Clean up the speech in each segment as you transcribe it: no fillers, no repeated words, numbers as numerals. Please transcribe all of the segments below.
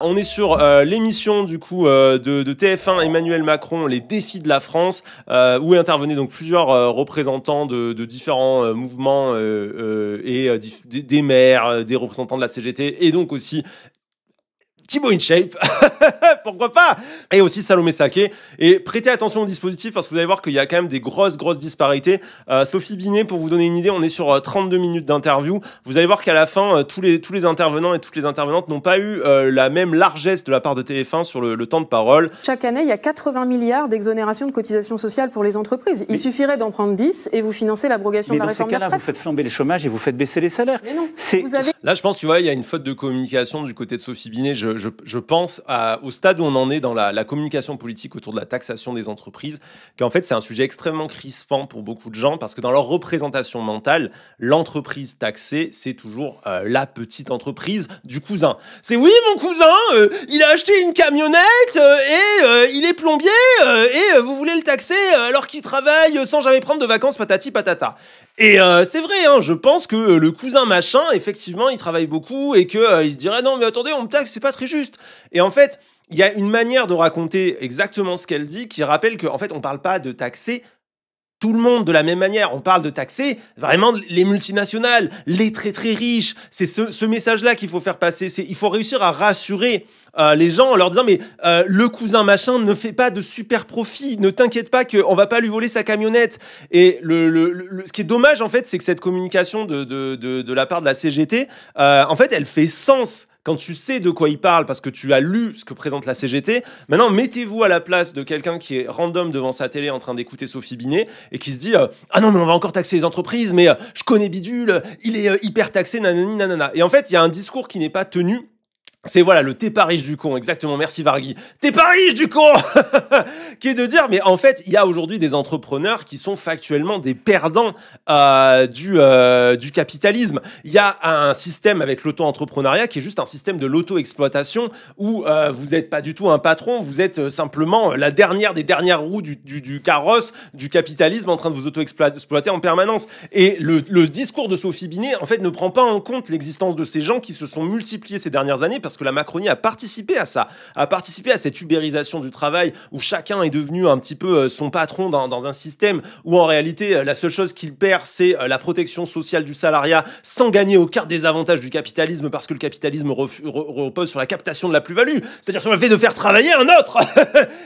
On est sur l'émission du coup de TF1 Emmanuel Macron, les défis de la France, où intervenaient donc plusieurs représentants de différents mouvements et des maires, des représentants de la CGT et donc aussi Thibaut InShape, pourquoi pas. Et aussi Salomé Saké. Et prêtez attention au dispositif parce que vous allez voir qu'il y a quand même des grosses disparités. Sophie Binet, pour vous donner une idée, on est sur 32 minutes d'interview. Vous allez voir qu'à la fin, tous les intervenants et toutes les intervenantes n'ont pas eu la même largesse de la part de TF1 sur le temps de parole. Chaque année, il y a 80 milliards d'exonérations de cotisations sociales pour les entreprises. Il suffirait d'en prendre 10 et vous financez l'abrogation de la réforme des retraites. Mais dans ces cas-là, vous faites flamber le chômage et vous faites baisser les salaires. Mais non, Là, je pense, tu vois, il y a une faute de communication du côté de Sophie Binet. Je pense au stade où on en est dans la communication politique autour de la taxation des entreprises, qu'en fait, c'est un sujet extrêmement crispant pour beaucoup de gens parce que dans leur représentation mentale, l'entreprise taxée, c'est toujours la petite entreprise du cousin. C'est oui, mon cousin, il a acheté une camionnette et il est plombier et vous voulez le taxer alors qu'il travaille sans jamais prendre de vacances, patati patata. Et c'est vrai, hein, je pense que le cousin machin, effectivement, il travaille beaucoup et qu'il se dirait non mais attendez, on me taxe, c'est pas très juste. Et en fait, il y a une manière de raconter exactement ce qu'elle dit qui rappelle qu'en fait, on parle pas de taxer tout le monde de la même manière. On parle de taxer vraiment les multinationales, les très riches. C'est ce message-là qu'il faut faire passer. Il faut réussir à rassurer les gens en leur disant mais le cousin machin ne fait pas de super profit. Ne t'inquiète pas qu'on va pas lui voler sa camionnette. Et ce qui est dommage en fait, c'est que cette communication de la part de la CGT, en fait, elle fait sens quand tu sais de quoi il parle, parce que tu as lu ce que présente la CGT. Maintenant, mettez-vous à la place de quelqu'un qui est random devant sa télé en train d'écouter Sophie Binet et qui se dit ah non, mais on va encore taxer les entreprises, mais je connais Bidule, il est hyper taxé, nanani, nanana. Et en fait, il y a un discours qui n'est pas tenu. C'est voilà, le t'es pas riche du con, exactement, merci Vargui. T'es pas riche du con qui est de dire, mais en fait, il y a aujourd'hui des entrepreneurs qui sont factuellement des perdants du capitalisme. Il y a un système avec l'auto-entrepreneuriat qui est juste un système de l'auto-exploitation où vous n'êtes pas du tout un patron, vous êtes simplement la dernière des dernières roues du carrosse du capitalisme en train de vous auto-exploiter en permanence. Et le discours de Sophie Binet, en fait, ne prend pas en compte l'existence de ces gens qui se sont multipliés ces dernières années parce que la Macronie a participé à ça, a participé à cette ubérisation du travail où chacun est devenu un petit peu son patron dans un système où en réalité la seule chose qu'il perd c'est la protection sociale du salariat sans gagner aucun des avantages du capitalisme parce que le capitalisme repose sur la captation de la plus-value, c'est-à-dire sur le fait de faire travailler un autre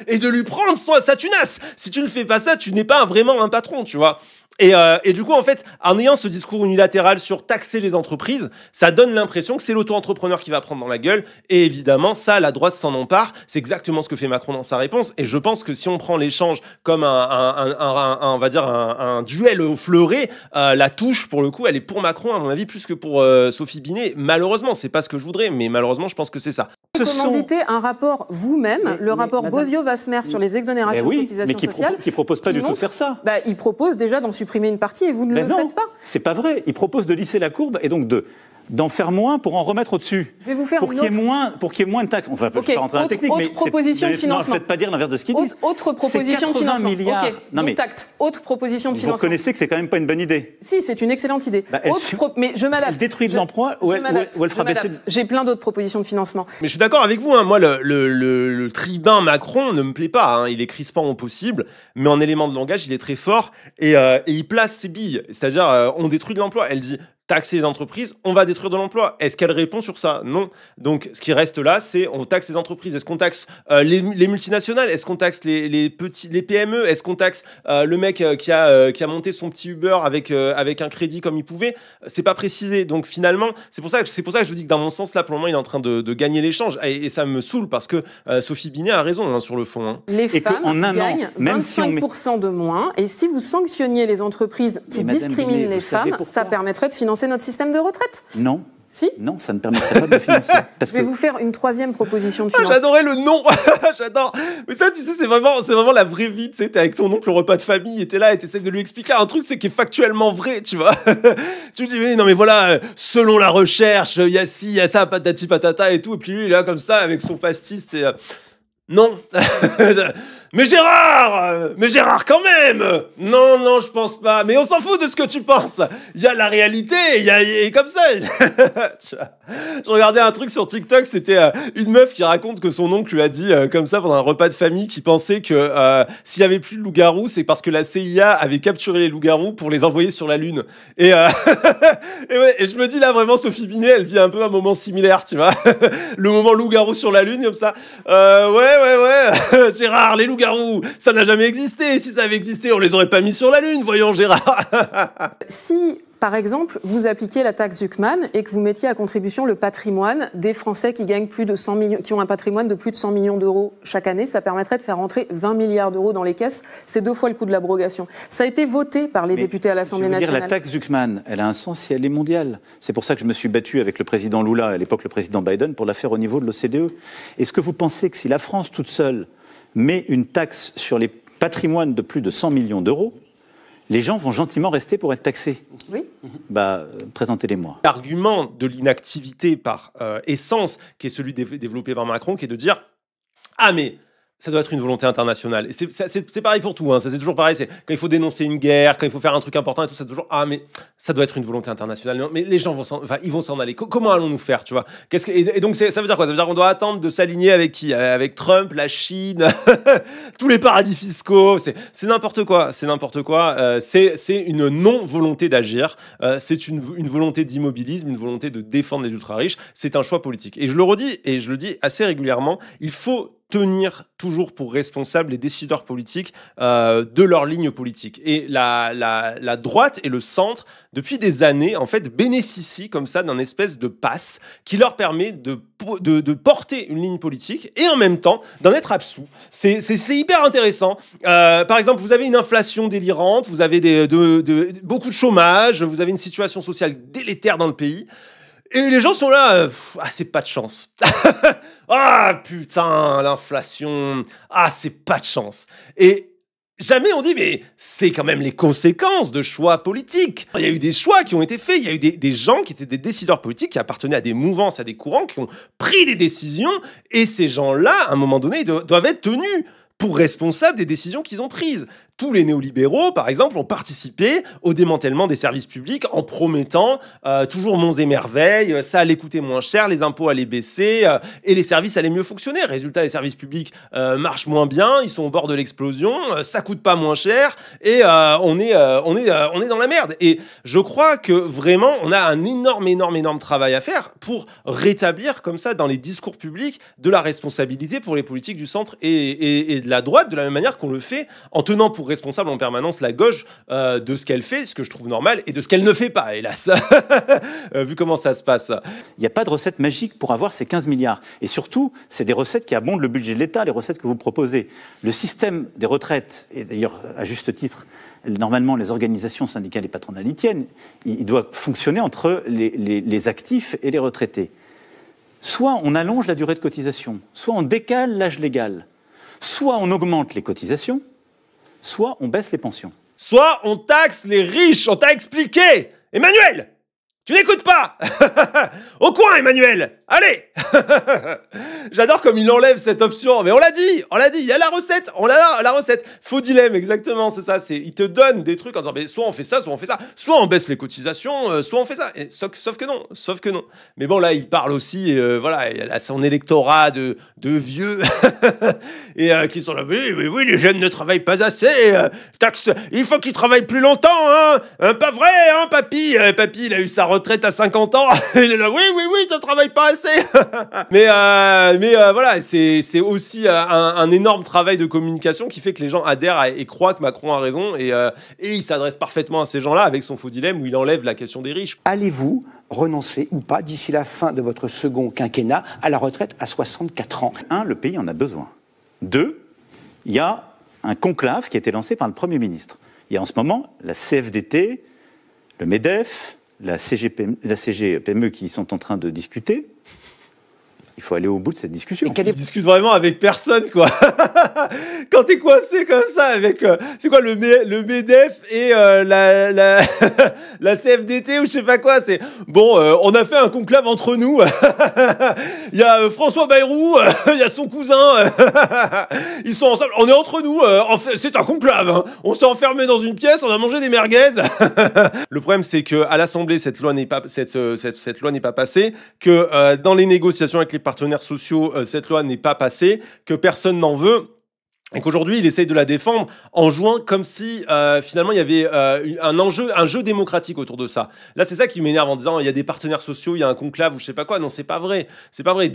et de lui prendre sa tunasse. Si tu ne fais pas ça, tu n'es pas vraiment un patron, tu vois. Et du coup, en fait, en ayant ce discours unilatéral sur taxer les entreprises, ça donne l'impression que c'est l'auto-entrepreneur qui va prendre dans la gueule. Et évidemment, ça, la droite s'en empare. C'est exactement ce que fait Macron dans sa réponse. Et je pense que si on prend l'échange comme on va dire un duel au fleuret, la touche, pour le coup, elle est pour Macron, à mon avis, plus que pour Sophie Binet. Malheureusement, c'est pas ce que je voudrais, mais malheureusement, je pense que c'est ça. Vous commanditez un rapport vous-même, le rapport Bozio-Vasmer sur les exonérations de cotisations sociales. Qui propose pas du tout de faire ça. Il propose déjà d'en supprimer une partie et vous ne le faites pas. C'est pas vrai. Il propose de lisser la courbe et donc d'en faire moins pour en remettre au-dessus. Je vais vous faire pour qu'il y ait moins de taxes. Enfin, je ne vais pas rentrer dans la technique, mais proposition de financement. Ne faites pas dire l'inverse de ce qu'ils disent. Autre proposition de financement. Milliards. Non, mais autre proposition de financement. Vous reconnaissez que c'est quand même pas une bonne idée. Si, c'est une excellente idée. Mais je m'adapte. Elle détruit de l'emploi ou elle fera baisser. J'ai plein d'autres propositions de financement. Mais je suis d'accord avec vous. Hein. Moi, le tribun Macron ne me plaît pas. Hein. Il est crispant au possible, mais en élément de langage, il est très fort et il place ses billes. C'est-à-dire, on détruit de l'emploi. Elle dit taxer les entreprises, on va détruire de l'emploi. Est-ce qu'elle répond sur ça? Non. Donc, ce qui reste là, c'est on taxe les entreprises. Est-ce qu'on taxe les multinationales? Est-ce qu'on taxe les PME? Est-ce qu'on taxe le mec qui a monté son petit Uber avec un crédit comme il pouvait? C'est pas précisé. Donc, finalement, c'est pour ça que je vous dis que dans mon sens, là, pour le moment, il est en train de gagner l'échange. Et ça me saoule parce que Sophie Binet a raison sur le fond. Hein. Les femmes gagnent 25% de moins. Et si vous sanctionniez les entreprises qui discriminent les femmes, ça permettrait de financer notre système de retraite? Non. Si. Non, ça ne permettrait pas de financer. Je vais vous faire une troisième proposition de financement. J'adorais le nom. J'adore. Mais ça, tu sais, c'est vraiment la vraie vie. Tu sais, t'es avec ton oncle au repas de famille et t'es là et t'essaies de lui expliquer un truc, c'est qui est factuellement vrai, tu vois. Tu lui dis, mais non, mais voilà, selon la recherche, il y a ci, il y a ça, patati patata et tout. Et puis lui, il est là comme ça avec son pastis. Non. Mais Gérard quand même. Non, non, je pense pas. Mais on s'en fout de ce que tu penses. Il y a la réalité, et comme ça. Je regardais un truc sur TikTok, c'était une meuf qui raconte que son oncle lui a dit comme ça pendant un repas de famille qu'il pensait que s'il y avait plus de loups-garous, c'est parce que la CIA avait capturé les loups-garous pour les envoyer sur la Lune. Et je me dis là vraiment, Sophie Binet, elle vit un peu un moment similaire, tu vois. Le moment loup-garou sur la Lune, comme ça. Ouais. Gérard, les loups-garous, ça n'a jamais existé. Si ça avait existé, on les aurait pas mis sur la Lune, voyons Gérard. Si, par exemple, vous appliquiez la taxe Zuckman et que vous mettiez à contribution le patrimoine des Français qui gagnent plus de 100 millions, qui ont un patrimoine de plus de 100 millions d'euros chaque année, ça permettrait de faire rentrer 20 milliards d'euros dans les caisses. C'est 2 fois le coût de l'abrogation. Ça a été voté par les députés à l'Assemblée nationale. La taxe Zuckman, elle a un sens si elle est mondiale. C'est pour ça que je me suis battu avec le président Lula, à l'époque le président Biden, pour la faire au niveau de l'OCDE. Est-ce que vous pensez que si la France toute seule met une taxe sur les patrimoines de plus de 100 millions d'euros, les gens vont gentiment rester pour être taxés? Oui. Présentez-les-moi. L'argument de l'inactivité par essence, qui est celui développé par Macron, qui est de dire « Ah mais ça doit être une volonté internationale. » Et c'est pareil pour tout, hein. C'est toujours pareil. Quand il faut dénoncer une guerre, quand il faut faire un truc important et tout, c'est toujours « Ah mais ça doit être une volonté internationale. » Mais les gens ils vont s'en aller. Comment allons-nous faire, tu vois? Et donc ça veut dire quoi? Ça veut dire qu'on doit attendre de s'aligner avec qui? Avec Trump, la Chine, tous les paradis fiscaux. C'est n'importe quoi. C'est n'importe quoi. C'est une non-volonté d'agir. C'est une volonté d'immobilisme, une volonté de défendre les ultra-riches. C'est un choix politique. Et je le redis, et je le dis assez régulièrement, il faut tenir toujours pour responsables les décideurs politiques de leur ligne politique. Et la droite et le centre, depuis des années, en fait, bénéficient comme ça d'un espèce de passe qui leur permet de porter une ligne politique et en même temps d'en être absous. C'est hyper intéressant. Par exemple, vous avez une inflation délirante, vous avez beaucoup de chômage, vous avez une situation sociale délétère dans le pays. Et les gens sont là, c'est pas de chance. Ah putain, l'inflation, c'est pas de chance. Et jamais on dit, mais c'est quand même les conséquences de choix politiques. Il y a eu des choix qui ont été faits, il y a eu des gens qui étaient des décideurs politiques, qui appartenaient à des mouvances, à des courants, qui ont pris des décisions, et ces gens-là, à un moment donné, ils doivent être tenus pour responsables des décisions qu'ils ont prises. Tous les néolibéraux, par exemple, ont participé au démantèlement des services publics en promettant toujours monts et merveilles, ça allait coûter moins cher, les impôts allaient baisser et les services allaient mieux fonctionner. Résultat, les services publics marchent moins bien, ils sont au bord de l'explosion, ça coûte pas moins cher et on est dans la merde. Et je crois que vraiment, on a un énorme travail à faire pour rétablir comme ça dans les discours publics de la responsabilité pour les politiques du centre et de la droite, de la même manière qu'on le fait en tenant pour responsable en permanence la gauche de ce qu'elle fait, ce que je trouve normal, et de ce qu'elle ne fait pas, hélas. Vu comment ça se passe. Il n'y a pas de recette magique pour avoir ces 15 milliards. Et surtout, c'est des recettes qui abondent le budget de l'État, les recettes que vous proposez. Le système des retraites, et d'ailleurs, à juste titre, normalement, les organisations syndicales et patronales y tiennent, il doit fonctionner entre les actifs et les retraités. Soit on allonge la durée de cotisation, soit on décale l'âge légal, soit on augmente les cotisations, soit on baisse les pensions. Soit on taxe les riches, on t'a expliqué. Emmanuel, tu n'écoutes pas. Au coin, Emmanuel. Allez. J'adore comme il enlève cette option. Mais on l'a dit, il y a la recette. On a la recette. Faux dilemme, exactement, c'est ça. Il te donne des trucs en disant, mais soit on fait ça, soit on fait ça. Soit on baisse les cotisations, soit on fait ça. Et, sauf que non. Mais bon, là, il parle aussi, voilà, il a son électorat de vieux et qui sont là, oui, les jeunes ne travaillent pas assez. Taxe, il faut qu'ils travaillent plus longtemps, hein. Pas vrai, hein, papy. Papy, il a eu sa retraite à 50 ans. Il est là, oui, ça travaille pas assez. mais voilà, c'est aussi un énorme travail de communication qui fait que les gens adhèrent et croient que Macron a raison et il s'adresse parfaitement à ces gens-là avec son faux dilemme où il enlève la question des riches. Allez-vous renoncer ou pas d'ici la fin de votre second quinquennat à la retraite à 64 ans? 1, le pays en a besoin. 2, il y a un conclave qui a été lancé par le Premier ministre. Il y a en ce moment la CFDT, le MEDEF, la CGPME qui sont en train de discuter. Il faut aller au bout de cette discussion. Ils discutent vraiment avec personne, quoi. Quand t'es coincé comme ça avec, c'est quoi, le MEDEF et la CFDT ou je sais pas quoi, c'est bon, on a fait un conclave entre nous. Il y a François Bayrou, il y a son cousin, ils sont ensemble, on est entre nous, en fait, c'est un conclave, hein. On s'est enfermé dans une pièce, on a mangé des merguez. Le problème, c'est que à l'Assemblée, cette loi n'est pas passée, que dans les négociations avec les partenaires sociaux, cette loi n'est pas passée, que personne n'en veut. Et qu'aujourd'hui, il essaye de la défendre en jouant comme si, finalement, il y avait un jeu démocratique autour de ça. Là, c'est ça qui m'énerve en disant, il y a des partenaires sociaux, il y a un conclave ou je sais pas quoi. Non, c'est pas vrai. C'est pas vrai.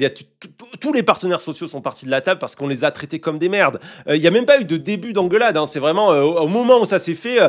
Tous les partenaires sociaux sont partis de la table parce qu'on les a traités comme des merdes. Il y a même pas eu de début d'engueulade, hein. C'est vraiment, au moment où ça s'est fait,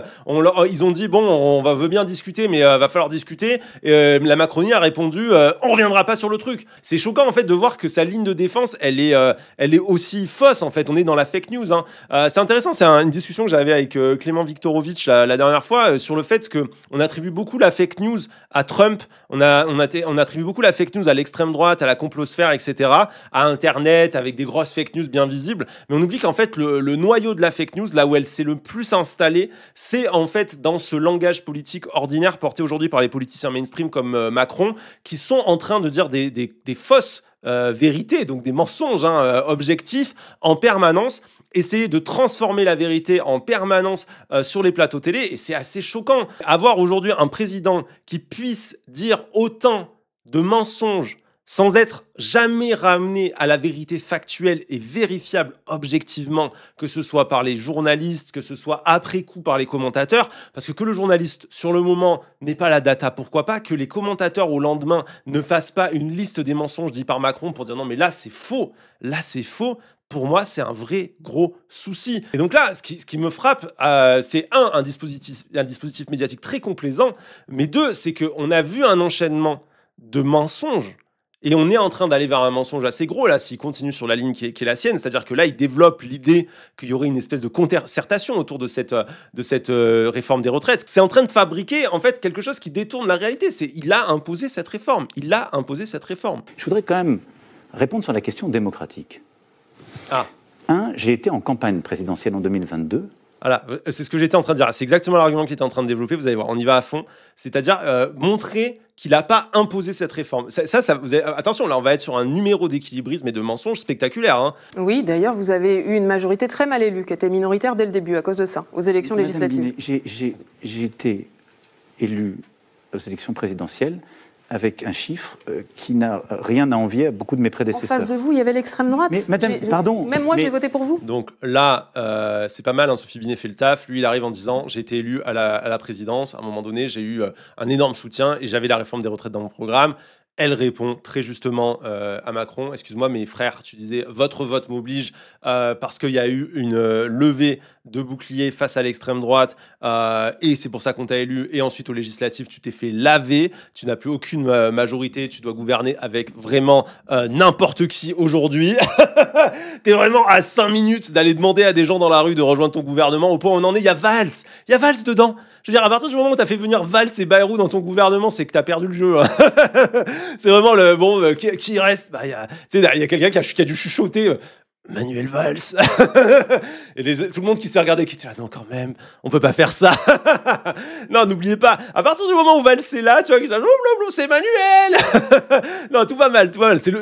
ils ont dit, bon, on veut bien discuter, mais va falloir discuter. La Macronie a répondu, on reviendra pas sur le truc. C'est choquant, en fait, de voir que sa ligne de défense, elle est aussi fausse, en fait. On est dans la fake news. C'est intéressant, c'est une discussion que j'avais avec Clément Viktorovitch la dernière fois sur le fait qu'on attribue beaucoup la fake news à Trump, on attribue beaucoup la fake news à l'extrême droite, à la complosphère, etc., à Internet, avec des grosses fake news bien visibles, mais on oublie qu'en fait le noyau de la fake news, là où elle s'est le plus installée, c'est en fait dans ce langage politique ordinaire porté aujourd'hui par les politiciens mainstream comme Macron, qui sont en train de dire des fausses vérités, donc des mensonges objectifs en permanence, essayer de transformer la vérité en permanence sur les plateaux télé, et c'est assez choquant. Avoir aujourd'hui un président qui puisse dire autant de mensonges sans être jamais ramené à la vérité factuelle et vérifiable objectivement, que ce soit par les journalistes, que ce soit après coup par les commentateurs, parce que le journaliste sur le moment n'est pas la data, pourquoi pas, que les commentateurs au lendemain ne fassent pas une liste des mensonges dits par Macron pour dire non mais là c'est faux, pour moi, c'est un vrai gros souci. Et donc là, ce qui me frappe, c'est un dispositif médiatique très complaisant, mais deux, c'est qu'on a vu un enchaînement de mensonges. Et on est en train d'aller vers un mensonge assez gros, là, s'il continue sur la ligne qui est la sienne. C'est-à-dire que là, il développe l'idée qu'il y aurait une espèce de concertation autour de cette réforme des retraites. C'est en train de fabriquer, en fait, quelque chose qui détourne la réalité. Il a imposé cette réforme. Je voudrais quand même répondre sur la question démocratique. J'ai été en campagne présidentielle en 2022. Voilà, c'est ce que j'étais en train de dire. C'est exactement l'argument qu'il était en train de développer. Vous allez voir, on y va à fond. C'est-à-dire montrer qu'il n'a pas imposé cette réforme. Attention, là, on va être sur un numéro d'équilibrisme et de mensonges spectaculaire. Hein. Oui, d'ailleurs, vous avez eu une majorité très mal élue, qui était minoritaire dès le début, à cause de ça, aux élections législatives. J'ai été élu aux élections présidentielles avec un chiffre qui n'a rien à envier à beaucoup de mes prédécesseurs. En face de vous, il y avait l'extrême droite. Mais madame, pardon. Même moi, j'ai voté pour vous. Donc là, c'est pas mal, hein, Sophie Binet fait le taf. Lui, il arrive en disant, j'ai été élu à la présidence. À un moment donné, j'ai eu un énorme soutien et j'avais la réforme des retraites dans mon programme. Elle répond très justement à Macron. Excuse-moi, mes frères, tu disais votre vote m'oblige parce qu'il y a eu une levée de bouclier face à l'extrême droite et c'est pour ça qu'on t'a élu. Et ensuite, aux législatives, tu t'es fait laver. Tu n'as plus aucune majorité. Tu dois gouverner avec vraiment n'importe qui aujourd'hui. T'es vraiment à 5 minutes d'aller demander à des gens dans la rue de rejoindre ton gouvernement. Au point où on en est, il y a Valls. Il y a Valls dedans. Je veux dire, à partir du moment où t'as fait venir Valls et Bayrou dans ton gouvernement, c'est que t'as perdu le jeu. Hein. C'est vraiment le bon qui reste. Bah, il y a quelqu'un qui a dû chuchoter. Manuel Valls. Et tout le monde qui s'est regardé, qui était là, non, quand même, on peut pas faire ça. Non, n'oubliez pas, à partir du moment où Valls est là, tu vois, c'est Manuel. Non, tout va mal.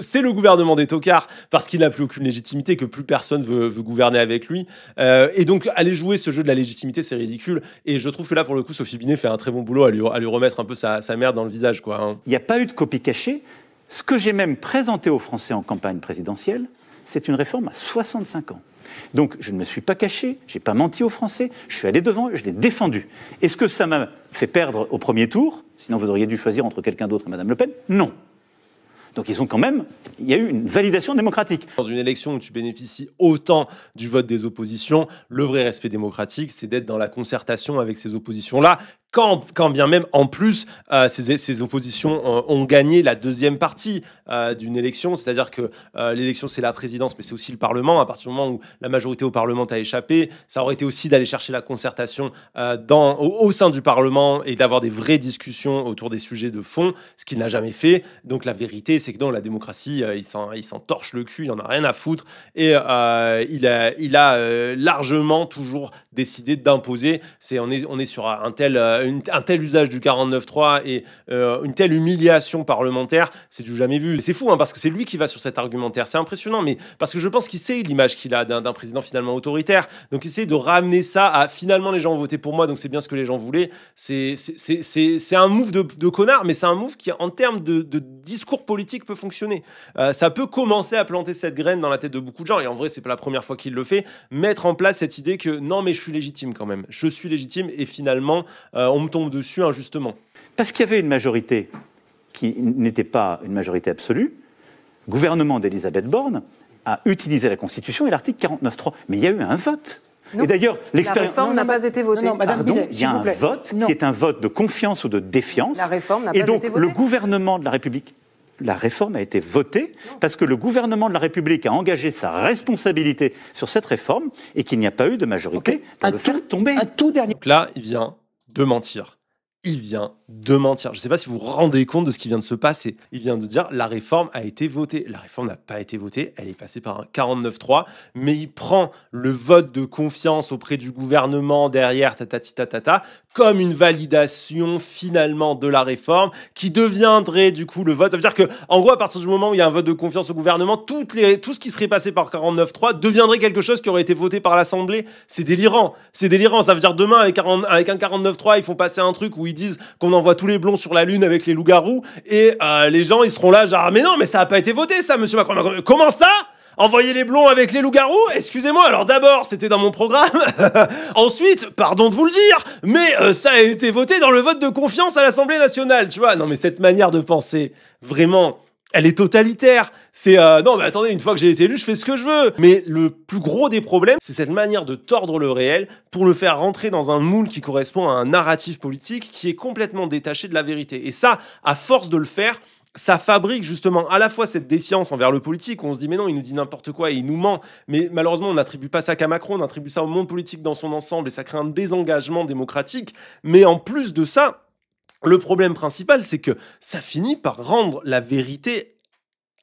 C'est le gouvernement des tocards, parce qu'il n'a plus aucune légitimité, que plus personne veut gouverner avec lui. Et donc, aller jouer ce jeu de la légitimité, c'est ridicule. Et je trouve que là, pour le coup, Sophie Binet fait un très bon boulot à lui remettre un peu sa merde dans le visage, quoi. Hein. Il n'y a pas eu de copie cachée. Ce que j'ai même présenté aux Français en campagne présidentielle, c'est une réforme à 65 ans. Donc, je ne me suis pas caché, je n'ai pas menti aux Français, je suis allé devant, je l'ai défendu. Est-ce que ça m'a fait perdre au premier tour? Sinon, vous auriez dû choisir entre quelqu'un d'autre et Mme Le Pen? Non. Donc, il y a eu une validation démocratique. Dans une élection où tu bénéficies autant du vote des oppositions, le vrai respect démocratique, c'est d'être dans la concertation avec ces oppositions-là, Quand bien même, en plus, ces oppositions ont gagné la deuxième partie d'une élection, c'est-à-dire que l'élection, c'est la présidence, mais c'est aussi le Parlement. À partir du moment où la majorité au Parlement a échappé, ça aurait été aussi d'aller chercher la concertation au sein du Parlement et d'avoir des vraies discussions autour des sujets de fond, ce qu'il n'a jamais fait. Donc la vérité, c'est que dans la démocratie, il s'en torche le cul, il n'en a rien à foutre. Et il a largement toujours décidé d'imposer. On est sur un tel usage du 49.3 et une telle humiliation parlementaire, c'est du jamais vu. C'est fou, hein, parce que c'est lui qui va sur cet argumentaire. C'est impressionnant, mais parce que je pense qu'il sait l'image qu'il a d'un président finalement autoritaire. Donc il essaie de ramener ça à finalement les gens ont voté pour moi, donc c'est bien ce que les gens voulaient. C'est un move de connard, mais c'est un move qui, en termes de discours politique, peut fonctionner. Ça peut commencer à planter cette graine dans la tête de beaucoup de gens. Et en vrai, c'est pas la première fois qu'il le fait. Mettre en place cette idée que non, mais je suis légitime quand même. Je suis légitime et finalement, on me tombe dessus injustement. Parce qu'il y avait une majorité qui n'était pas une majorité absolue. Le gouvernement d'Elisabeth Borne a utilisé la Constitution et l'article 49.3. Mais il y a eu un vote. Non. Et d'ailleurs, la réforme n'a pas été votée. Pardon, il y a un vote qui est un vote de confiance ou de défiance. La réforme n'a pas été votée. Et donc, le votée. gouvernement de la République, la réforme a été votée parce que le gouvernement de la République a engagé sa responsabilité sur cette réforme et qu'il n'y a pas eu de majorité pour le faire tomber. Un tout dernier. Donc là, il vient de mentir. Il vient de mentir. Je ne sais pas si vous vous rendez compte de ce qui vient de se passer. Il vient de dire la réforme a été votée. La réforme n'a pas été votée. Elle est passée par un 49.3. Mais il prend le vote de confiance auprès du gouvernement derrière, comme une validation finalement de la réforme qui deviendrait du coup le vote. Ça veut dire que, en gros, à partir du moment où il y a un vote de confiance au gouvernement, tout ce qui serait passé par 49.3 deviendrait quelque chose qui aurait été voté par l'Assemblée. C'est délirant. C'est délirant. Ça veut dire demain, avec un 49.3, ils font passer un truc où ils disent qu'on envoie tous les blonds sur la Lune avec les loups-garous et les gens, ils seront là genre « Mais non, mais ça n'a pas été voté, ça, monsieur Macron. » Comment ça ? Envoyer les blonds avec les loups-garous? Excusez-moi, alors d'abord, c'était dans mon programme. Ensuite, pardon de vous le dire, mais ça a été voté dans le vote de confiance à l'Assemblée nationale, tu vois. Non, mais cette manière de penser, vraiment, elle est totalitaire. C'est non, mais attendez, une fois que j'ai été élu, je fais ce que je veux. Mais le plus gros des problèmes, c'est cette manière de tordre le réel pour le faire rentrer dans un moule qui correspond à un narratif politique qui est complètement détaché de la vérité. Et ça, à force de le faire, ça fabrique justement à la fois cette défiance envers le politique, où on se dit mais non, il nous dit n'importe quoi et il nous ment. Mais malheureusement, on n'attribue pas ça qu'à Macron, on attribue ça au monde politique dans son ensemble et ça crée un désengagement démocratique. Mais en plus de ça, le problème principal, c'est que ça finit par rendre la vérité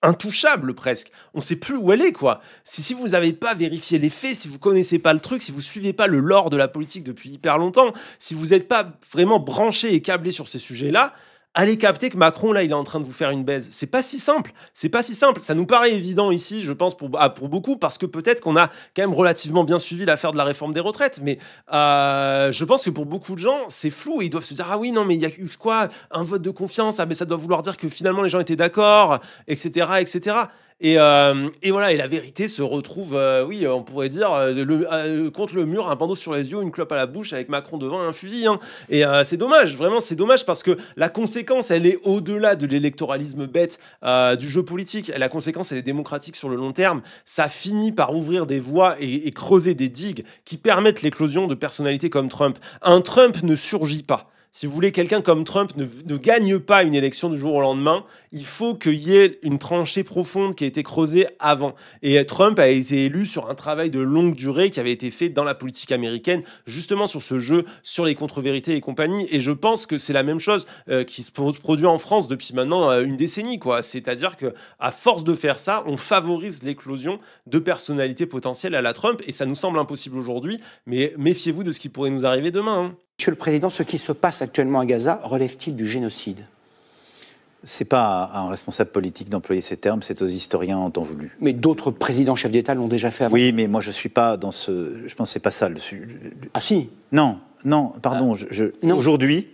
intouchable presque. On ne sait plus où elle est, quoi. Si vous n'avez pas vérifié les faits, si vous connaissez pas le truc, si vous suivez pas le lore de la politique depuis hyper longtemps, si vous n'êtes pas vraiment branché et câblé sur ces sujets-là, allez capter que Macron, là, il est en train de vous faire une baise. C'est pas si simple. C'est pas si simple. Ça nous paraît évident ici, je pense, pour beaucoup, parce que peut-être qu'on a quand même relativement bien suivi l'affaire de la réforme des retraites. Mais je pense que pour beaucoup de gens, c'est flou. Ils doivent se dire, ah oui, non, mais il y a eu quoi? Un vote de confiance? Ah, mais ça doit vouloir dire que finalement, les gens étaient d'accord, etc., etc. Et voilà, et la vérité se retrouve, oui, on pourrait dire, contre le mur, un bandeau sur les yeux, une clope à la bouche, avec Macron devant et un fusil. Hein. Et c'est dommage, vraiment, c'est dommage, parce que la conséquence, elle est au-delà de l'électoralisme bête du jeu politique. La conséquence, elle est démocratique sur le long terme. Ça finit par ouvrir des voies et creuser des digues qui permettent l'éclosion de personnalités comme Trump. Un Trump ne surgit pas. Si vous voulez, quelqu'un comme Trump ne gagne pas une élection du jour au lendemain. Il faut qu'il y ait une tranchée profonde qui a été creusée avant. Et Trump a été élu sur un travail de longue durée qui avait été fait dans la politique américaine, justement sur ce jeu, sur les contre-vérités et compagnie. Et je pense que c'est la même chose qui se produit en France depuis maintenant une décennie, quoi. C'est-à-dire qu'à force de faire ça, on favorise l'éclosion de personnalités potentielles à la Trump. Et ça nous semble impossible aujourd'hui, mais méfiez-vous de ce qui pourrait nous arriver demain. Hein. Monsieur le Président, ce qui se passe actuellement à Gaza relève-t-il du génocide? C'est pas à un responsable politique d'employer ces termes, c'est aux historiens en temps voulu. Mais d'autres présidents chefs d'État l'ont déjà fait avant. Oui, mais moi je suis pas dans ce... Je pense que c'est pas ça le... Ah si? Non, pardon. Non. Aujourd'hui,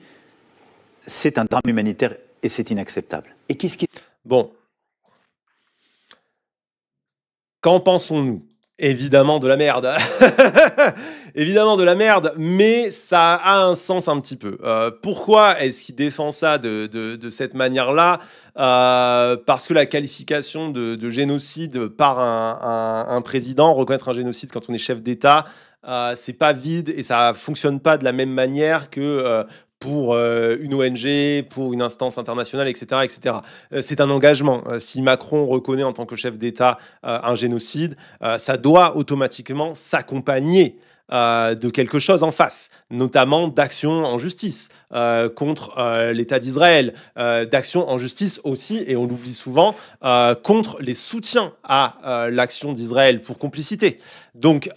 c'est un drame humanitaire et c'est inacceptable. Et qu'est-ce qui... Bon. Qu'en pensons-nous? Évidemment de la merde. Évidemment de la merde, mais ça a un sens un petit peu. Pourquoi est-ce qu'il défend ça de cette manière-là? Parce que la qualification de génocide par un président, reconnaître un génocide quand on est chef d'État, c'est pas vide et ça fonctionne pas de la même manière que pour une ONG, pour une instance internationale, etc. etc. C'est un engagement. Si Macron reconnaît en tant que chef d'État un génocide, ça doit automatiquement s'accompagner de quelque chose en face, notamment d'actions en justice contre l'État d'Israël, d'actions en justice aussi, et on l'oublie souvent, contre les soutiens à l'action d'Israël pour complicité. Donc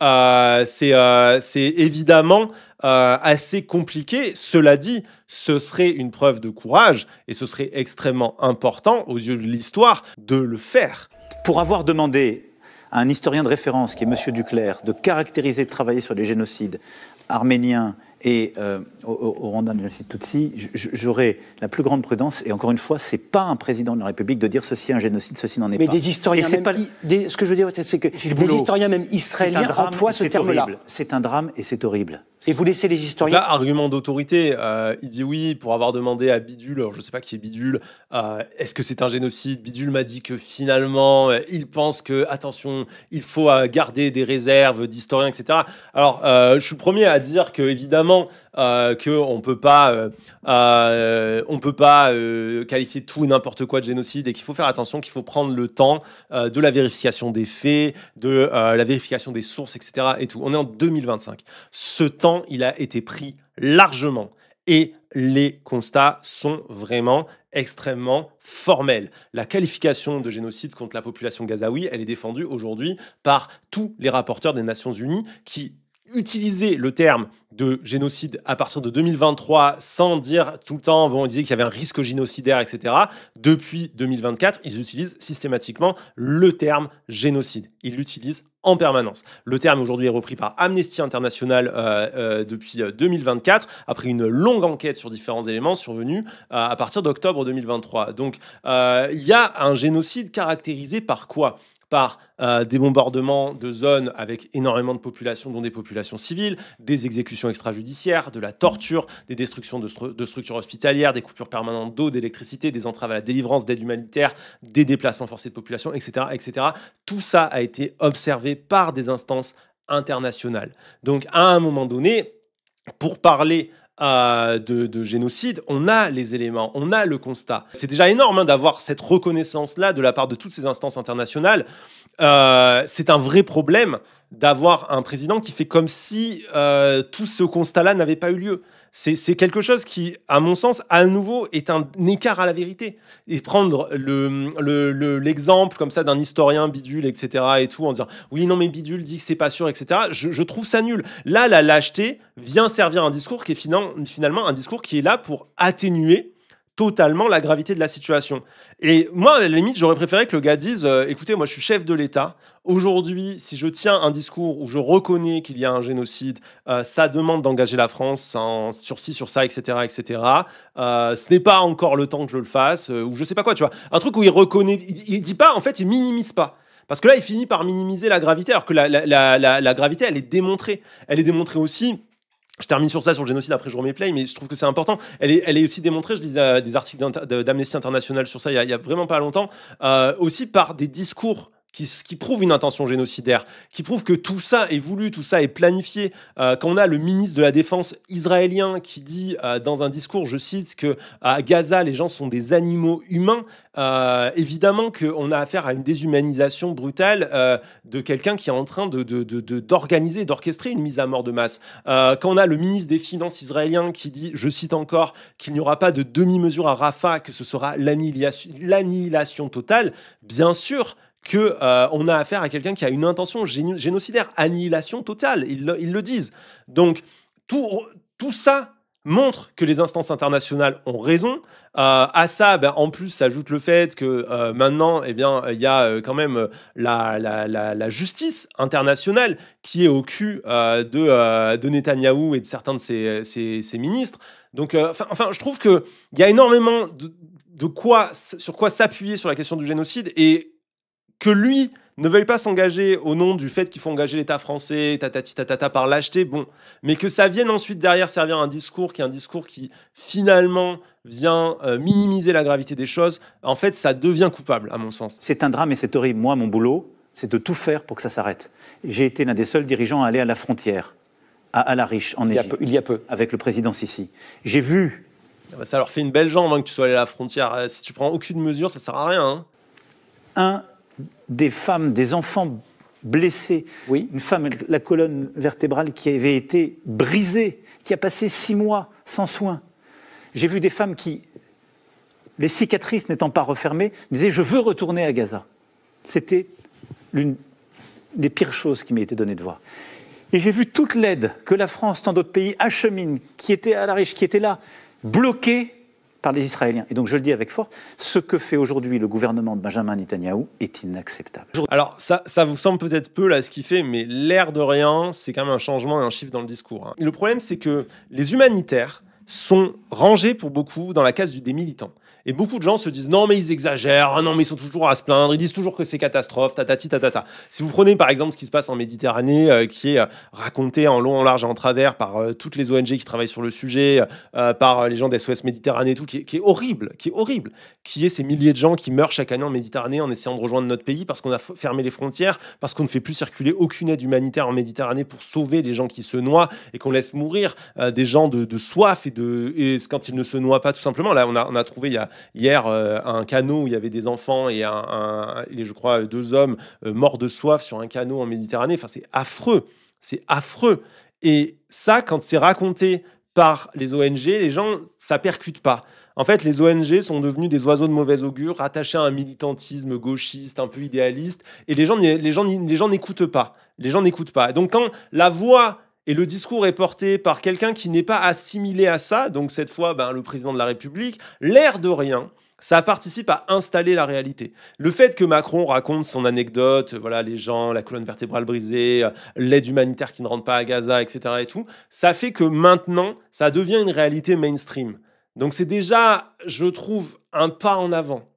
c'est évidemment assez compliqué. Cela dit, ce serait une preuve de courage et ce serait extrêmement important aux yeux de l'histoire de le faire. Pour avoir demandé à un historien de référence, qui est M. Duclerc, de caractériser, de travailler sur les génocides arméniens et au Rwanda, le génocide Tutsi, j'aurais la plus grande prudence. Et encore une fois, c'est pas un président de la République de dire ceci est un génocide, ceci n'en est pas. Mais des historiens, ce que je veux dire, c'est que des historiens même israéliens emploient ce terme-là. C'est un drame et c'est horrible. Et vous laissez les historiens... Là, argument d'autorité, il dit oui, pour avoir demandé à Bidule, alors je ne sais pas qui est Bidule, est-ce que c'est un génocide? Bidule m'a dit que finalement, il pense que, attention, il faut garder des réserves d'historiens, etc. Alors, je suis le premier à dire que, évidemment, qu'on peut pas qualifier tout et n'importe quoi de génocide et qu'il faut faire attention, qu'il faut prendre le temps de la vérification des faits, de la vérification des sources, etc. et tout. On est en 2025. Ce temps, il a été pris largement et les constats sont vraiment extrêmement formels. La qualification de génocide contre la population gazaoui, elle est défendue aujourd'hui par tous les rapporteurs des Nations Unies qui utiliser le terme de génocide à partir de 2023 sans dire tout le temps, bon, on disait qu'il y avait un risque génocidaire, etc. Depuis 2024, ils utilisent systématiquement le terme génocide. Ils l'utilisent en permanence. Le terme aujourd'hui est repris par Amnesty International depuis 2024, après une longue enquête sur différents éléments survenus à partir d'octobre 2023. Donc, il y a un génocide caractérisé par quoi ? Par des bombardements de zones avec énormément de populations, dont des populations civiles, des exécutions extrajudiciaires, de la torture, des destructions de structures hospitalières, des coupures permanentes d'eau, d'électricité, des entraves à la délivrance d'aide humanitaire, des déplacements forcés de population, etc., etc. Tout ça a été observé par des instances internationales. Donc, à un moment donné, pour parler de génocide, on a les éléments, on a le constat. C'est déjà énorme d'avoir cette reconnaissance-là de la part de toutes ces instances internationales. C'est un vrai problème d'avoir un président qui fait comme si tout ce constat-là n'avait pas eu lieu. C'est quelque chose qui, à mon sens, à nouveau, est un écart à la vérité. Et prendre l'exemple comme ça d'un historien bidule, etc., et tout, en disant « Oui, non, mais bidule dit que c'est pas sûr, etc. » Je trouve ça nul. Là, la lâcheté vient servir un discours qui est finalement un discours qui est là pour atténuer totalement la gravité de la situation. Et moi, à la limite, j'aurais préféré que le gars dise écoutez, moi, je suis chef de l'État. Aujourd'hui, si je tiens un discours où je reconnais qu'il y a un génocide, ça demande d'engager la France sur ci, sur ça, etc., etc. Ce n'est pas encore le temps que je le fasse, ou je sais pas quoi, tu vois. Un truc où il reconnaît, il dit pas, en fait, il minimise pas. Parce que là, il finit par minimiser la gravité, alors que la gravité, elle est démontrée. Elle est démontrée aussi. Je termine sur ça, sur le génocide, après je remets play, mais je trouve que c'est important. Elle est aussi démontrée, je lisais des articles d'Amnesty International sur ça il y a vraiment pas longtemps, aussi par des discours qui prouvent une intention génocidaire, qui prouvent que tout ça est voulu, tout ça est planifié. Quand on a le ministre de la Défense israélien qui dit dans un discours, je cite, que à Gaza, les gens sont des animaux humains, évidemment qu'on a affaire à une déshumanisation brutale de quelqu'un qui est en train d'organiser, d'orchestrer une mise à mort de masse. Quand on a le ministre des Finances israélien qui dit, je cite encore, qu'il n'y aura pas de demi-mesure à Rafah, que ce sera l'annihilation totale, bien sûr qu'on a affaire à quelqu'un qui a une intention génocidaire, annihilation totale, ils le disent. Donc, tout ça montre que les instances internationales ont raison. À ça, en plus, s'ajoute le fait que maintenant, il y a quand même la justice internationale qui est au cul de Netanyahou et de certains de ses ministres. Donc, je trouve qu'il y a énormément sur quoi s'appuyer sur la question du génocide et que lui ne veuille pas s'engager au nom du fait qu'il faut engager l'État français, par lâcheté, bon, mais que ça vienne ensuite derrière servir un discours qui finalement vient minimiser la gravité des choses, en fait, ça devient coupable, à mon sens. C'est un drame et c'est horrible. Moi, mon boulot, c'est de tout faire pour que ça s'arrête. J'ai été l'un des seuls dirigeants à aller à la frontière à Al-Arish, en Égypte, il y a peu. avec le président Sisi. J'ai vu... Ça leur fait une belle jambe que tu sois allé à la frontière. Si tu prends aucune mesure, ça sert à rien. Un des femmes, des enfants blessés, une femme avec la colonne vertébrale qui avait été brisée, qui a passé 6 mois sans soins. J'ai vu des femmes qui, les cicatrices n'étant pas refermées, disaient « je veux retourner à Gaza ». C'était l'une des pires choses qui m'a été donnée de voir. Et j'ai vu toute l'aide que la France, tant d'autres pays, acheminent, qui était à Al-Arish, qui était là, bloquée par les Israéliens. Et donc je le dis avec force, ce que fait aujourd'hui le gouvernement de Benjamin Netanyahou est inacceptable. Alors ça vous semble peut-être peu là ce qu'il fait, mais l'air de rien, c'est quand même un changement et un chiffre dans le discours. Le problème, c'est que les humanitaires sont rangés pour beaucoup dans la case des militants. Et beaucoup de gens se disent non mais ils exagèrent, non mais ils sont toujours à se plaindre, ils disent toujours que c'est catastrophe, tatati tatata. Si vous prenez par exemple ce qui se passe en Méditerranée, qui est raconté en long, en large et en travers par toutes les ONG qui travaillent sur le sujet, par les gens d'SOS Méditerranée et tout, qui est horrible, qui est ces milliers de gens qui meurent chaque année en Méditerranée en essayant de rejoindre notre pays parce qu'on a fermé les frontières, parce qu'on ne fait plus circuler aucune aide humanitaire en Méditerranée pour sauver les gens qui se noient et qu'on laisse mourir des gens de soif et quand ils ne se noient pas tout simplement. Là on a trouvé hier un canot où il y avait des enfants et je crois 2 hommes morts de soif sur un canot en Méditerranée. Enfin, c'est affreux. Et ça, quand c'est raconté par les ONG, les gens, ça percute pas. En fait, les ONG sont devenus des oiseaux de mauvais augure, rattachés à un militantisme gauchiste, un peu idéaliste, et les gens n'écoutent pas. Les gens n'écoutent pas. Et donc, quand la voix et le discours est porté par quelqu'un qui n'est pas assimilé à ça, donc cette fois le président de la République, l'air de rien, ça participe à installer la réalité. Le fait que Macron raconte son anecdote, voilà, les gens, la colonne vertébrale brisée, l'aide humanitaire qui ne rentre pas à Gaza, etc. et tout, ça fait que maintenant, ça devient une réalité mainstream. Donc c'est déjà, je trouve, un pas en avant.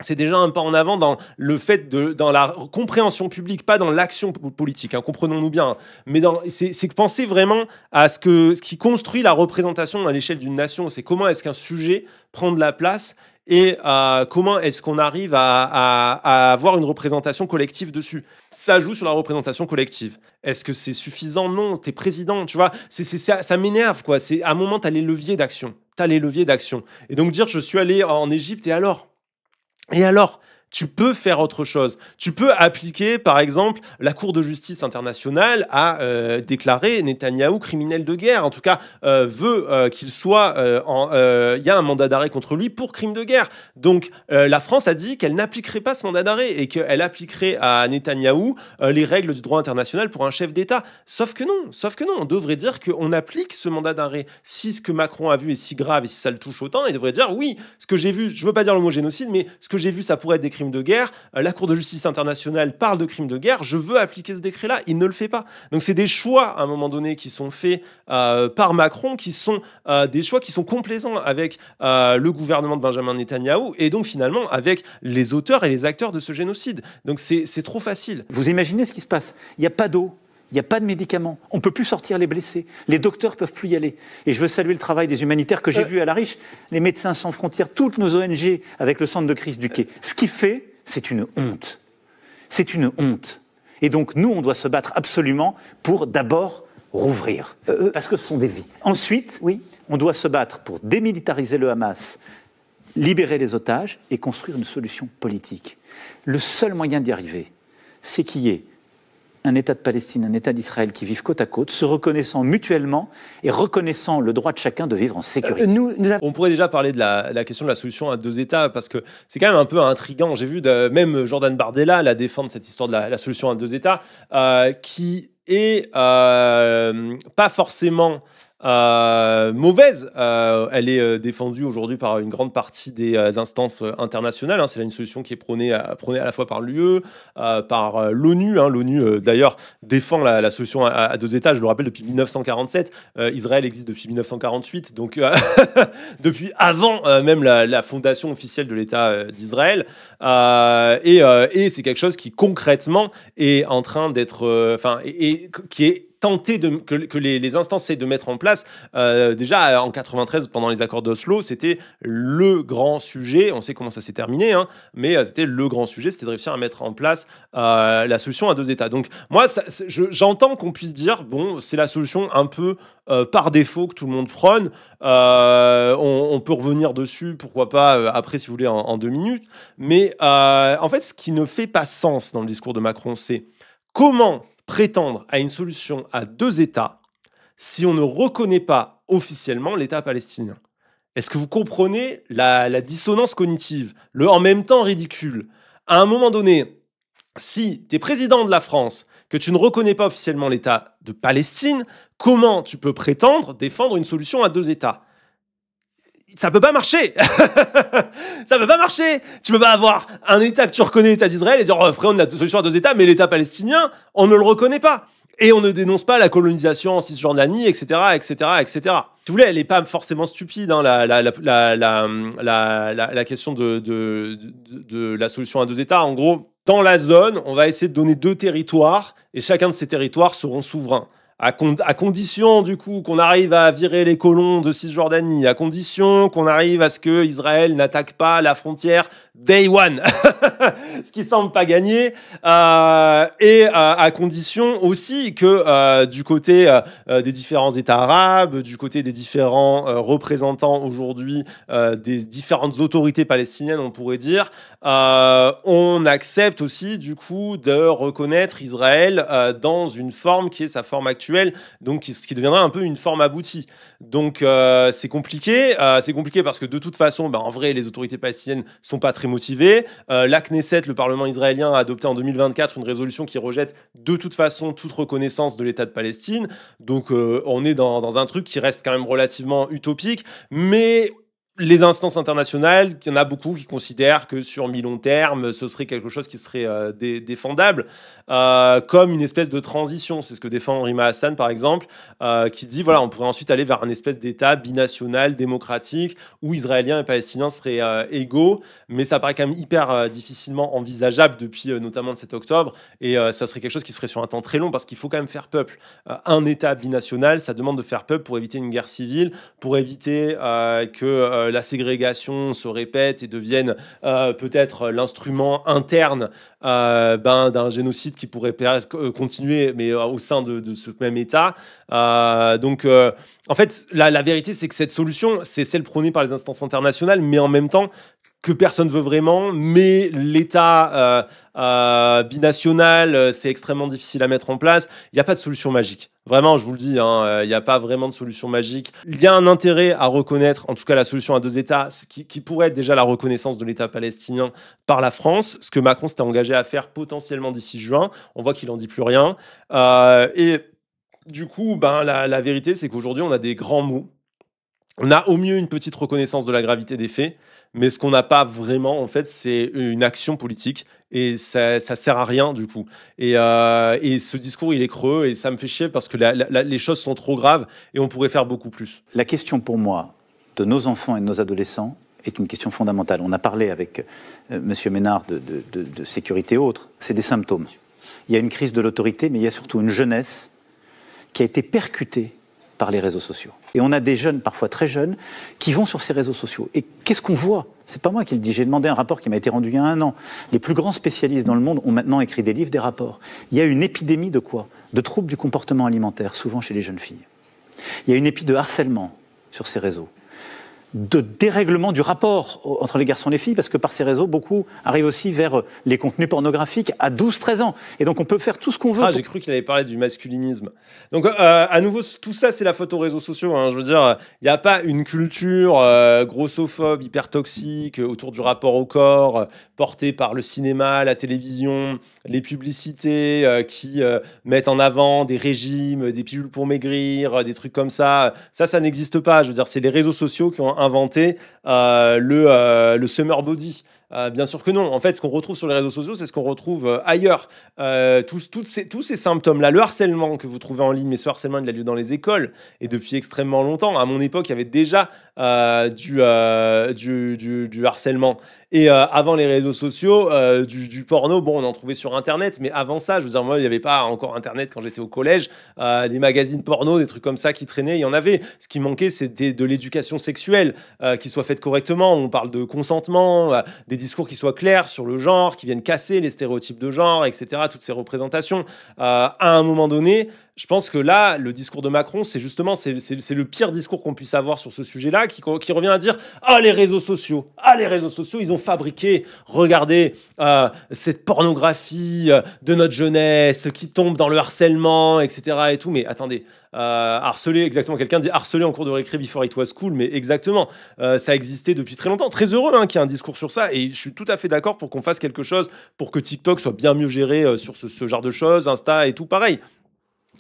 C'est déjà un pas en avant dans le fait dans la compréhension publique, pas dans l'action politique, comprenons-nous bien, mais c'est penser vraiment à ce qui construit la représentation à l'échelle d'une nation. C'est comment est-ce qu'un sujet prend de la place et comment est-ce qu'on arrive à avoir une représentation collective dessus. Ça joue sur la représentation collective. Est-ce que c'est suffisant? Non, t'es président, tu vois. Ça m'énerve, quoi. À un moment, t'as les leviers d'action. Et donc dire, je suis allé en Égypte, et alors, tu peux faire autre chose. Tu peux appliquer, par exemple, la Cour de justice internationale a déclaré Netanyahou criminel de guerre. En tout cas, veut qu'il soit... Il y a un mandat d'arrêt contre lui pour crime de guerre. Donc, la France a dit qu'elle n'appliquerait pas ce mandat d'arrêt et qu'elle appliquerait à Netanyahou les règles du droit international pour un chef d'État. Sauf que non. On devrait dire qu'on applique ce mandat d'arrêt. Si ce que Macron a vu est si grave et si ça le touche autant, il devrait dire oui, ce que j'ai vu, je ne veux pas dire le mot génocide, mais ce que j'ai vu, ça pourrait être des crimes de guerre, la Cour de justice internationale parle de crimes de guerre, je veux appliquer ce décret-là, il ne le fait pas. Donc c'est des choix, à un moment donné, qui sont faits par Macron, qui sont des choix qui sont complaisants avec le gouvernement de Benjamin Netanyahou, et donc finalement avec les auteurs et les acteurs de ce génocide. Donc c'est trop facile. Vous imaginez ce qui se passe? Il n'y a pas d'eau. Il n'y a pas de médicaments. On ne peut plus sortir les blessés. Les docteurs ne peuvent plus y aller. Et je veux saluer le travail des humanitaires que j'ai vu à Al-Arish, les Médecins sans frontières, toutes nos ONG avec le centre de crise du Quai. Ce qu'il fait, c'est une honte. C'est une honte. Et donc, nous, on doit se battre absolument pour d'abord rouvrir. Parce que ce sont des vies. Ensuite, on doit se battre pour démilitariser le Hamas, libérer les otages et construire une solution politique. Le seul moyen d'y arriver, c'est qu'il y ait un État de Palestine, un État d'Israël qui vivent côte à côte, se reconnaissant mutuellement et reconnaissant le droit de chacun de vivre en sécurité. On pourrait déjà parler de la question de la solution à 2 États, parce que c'est quand même un peu intriguant. J'ai vu même Jordan Bardella la défendre cette histoire de la solution à 2 États, qui est pas forcément mauvaise. Elle est défendue aujourd'hui par une grande partie des instances internationales. C'est une solution qui est prônée à la fois par l'UE, par l'ONU. L'ONU, d'ailleurs, défend la solution à 2 États, je le rappelle, depuis 1947. Israël existe depuis 1948, donc depuis avant même la fondation officielle de l'État d'Israël. Et c'est quelque chose qui, concrètement, est en train d'être... qui est tenté que les instances essaient de mettre en place. Déjà, en 93, pendant les accords d'Oslo, c'était le grand sujet. On sait comment ça s'est terminé, hein, mais c'était le grand sujet, c'était de réussir à mettre en place la solution à 2 États. Donc, moi, j'entends qu'on puisse dire, bon, c'est la solution un peu par défaut que tout le monde prône. On peut revenir dessus, pourquoi pas, après, si vous voulez, en 2 minutes. Mais en fait, ce qui ne fait pas sens dans le discours de Macron, c'est comment prétendre à une solution à 2 États si on ne reconnaît pas officiellement l'État palestinien. Est-ce que vous comprenez la dissonance cognitive, le en même temps ridicule? À un moment donné, si tu es président de la France, que tu ne reconnais pas officiellement l'État de Palestine, comment tu peux prétendre défendre une solution à 2 États? Ça peut pas marcher. Ça peut pas marcher. Tu peux pas avoir un État que tu reconnais, l'État d'Israël, et dire oh, après on a 2 solutions à 2 États, mais l'État palestinien, on ne le reconnaît pas. Et on ne dénonce pas la colonisation en Cisjordanie, etc., etc., etc. Si vous voulez, elle n'est pas forcément stupide, hein, la question de la solution à 2 États. En gros, dans la zone, on va essayer de donner 2 territoires, et chacun de ces territoires seront souverains. À condition, du coup, qu'on arrive à virer les colons de Cisjordanie, à condition qu'on arrive à ce que Israël n'attaque pas la frontière day one, ce qui semble pas gagné, et à condition aussi que du côté des différents États arabes, du côté des différents représentants aujourd'hui des différentes autorités palestiniennes, on pourrait dire, on accepte aussi du coup de reconnaître Israël dans une forme qui est sa forme actuelle, donc ce qui deviendra un peu une forme aboutie. Donc c'est compliqué parce que de toute façon, en vrai, les autorités palestiniennes sont pas très motivées. La Knesset, le Parlement israélien, a adopté en 2024 une résolution qui rejette de toute façon toute reconnaissance de l'État de Palestine. Donc on est dans un truc qui reste quand même relativement utopique, mais les instances internationales, il y en a beaucoup qui considèrent que sur mi-long terme, ce serait quelque chose qui serait défendable, comme une espèce de transition. C'est ce que défend Rima Hassan, par exemple, qui dit, voilà, on pourrait ensuite aller vers un espèce d'État binational, démocratique, où Israéliens et Palestiniens seraient égaux, mais ça paraît quand même hyper difficilement envisageable depuis notamment le 7 octobre, et ça serait quelque chose qui se ferait sur un temps très long, parce qu'il faut quand même faire peuple. Un État binational, ça demande de faire peuple pour éviter une guerre civile, pour éviter que la ségrégation se répète et devienne peut-être l'instrument interne d'un génocide qui pourrait continuer, mais au sein de ce même État. Donc, en fait, la vérité, c'est que cette solution, c'est celle prônée par les instances internationales, mais en même temps, que personne ne veut vraiment, mais l'État binational, c'est extrêmement difficile à mettre en place. Il n'y a pas de solution magique. Vraiment, je vous le dis, il n'y a pas vraiment de solution magique. Il y a un intérêt à reconnaître, en tout cas la solution à 2 États, qui pourrait être déjà la reconnaissance de l'État palestinien par la France, ce que Macron s'était engagé à faire potentiellement d'ici juin. On voit qu'il n'en dit plus rien. Et du coup, la vérité, c'est qu'aujourd'hui, on a des grands mots. On a au mieux une petite reconnaissance de la gravité des faits, mais ce qu'on n'a pas vraiment, en fait, c'est une action politique, et ça sert à rien, du coup. Et ce discours, il est creux, et ça me fait chier, parce que les choses sont trop graves, et on pourrait faire beaucoup plus. La question, pour moi, de nos enfants et de nos adolescents est une question fondamentale. On a parlé avec M. Ménard de sécurité et autres. C'est des symptômes. Il y a une crise de l'autorité, mais il y a surtout une jeunesse qui a été percutée par les réseaux sociaux. Et on a des jeunes, parfois très jeunes, qui vont sur ces réseaux sociaux. Et qu'est-ce qu'on voit? C'est pas moi qui le dis, j'ai demandé un rapport qui m'a été rendu il y a 1 an. Les plus grands spécialistes dans le monde ont maintenant écrit des livres, des rapports. Il y a une épidémie de quoi? De troubles du comportement alimentaire, souvent chez les jeunes filles. Il y a une épidémie de harcèlement sur ces réseaux, de dérèglement du rapport entre les garçons et les filles, parce que par ces réseaux, beaucoup arrivent aussi vers les contenus pornographiques à 12-13 ans. Et donc on peut faire tout ce qu'on veut. J'ai cru qu'il avait parlé du masculinisme. Donc à nouveau, tout ça, c'est la faute aux réseaux sociaux. Je veux dire, il n'y a pas une culture grossophobe, hyper toxique, autour du rapport au corps, portée par le cinéma, la télévision, les publicités qui mettent en avant des régimes, des pilules pour maigrir, des trucs comme ça. Ça n'existe pas. Je veux dire, c'est les réseaux sociaux qui ont inventé le summer body. Bien sûr que non. En fait, ce qu'on retrouve sur les réseaux sociaux, c'est ce qu'on retrouve ailleurs. Tous ces symptômes-là, le harcèlement que vous trouvez en ligne, mais ce harcèlement, il a lieu dans les écoles, et depuis extrêmement longtemps. À mon époque, il y avait déjà du harcèlement. Et avant les réseaux sociaux, du porno, bon, on en trouvait sur Internet, mais avant ça, je veux dire, moi, il n'y avait pas encore Internet quand j'étais au collège. Des magazines porno, des trucs comme ça qui traînaient, il y en avait. Ce qui manquait, c'était de l'éducation sexuelle qui soit faite correctement. On parle de consentement, des discours qui soient clairs sur le genre, qui viennent casser les stéréotypes de genre, etc., toutes ces représentations. À un moment donné, je pense que là, le discours de Macron, c'est justement c'est le pire discours qu'on puisse avoir sur ce sujet-là, qui revient à dire « Ah, les réseaux sociaux, ils ont fabriqué, regardez, cette pornographie de notre jeunesse qui tombe dans le harcèlement, etc. et tout. » Mais attendez, harceler, exactement, quelqu'un dit harceler en cours de récré before it was cool, mais exactement, ça existait depuis très longtemps. Très heureux qu'il y ait un discours sur ça, et je suis tout à fait d'accord pour qu'on fasse quelque chose pour que TikTok soit bien mieux géré sur ce genre de choses, Insta et tout pareil.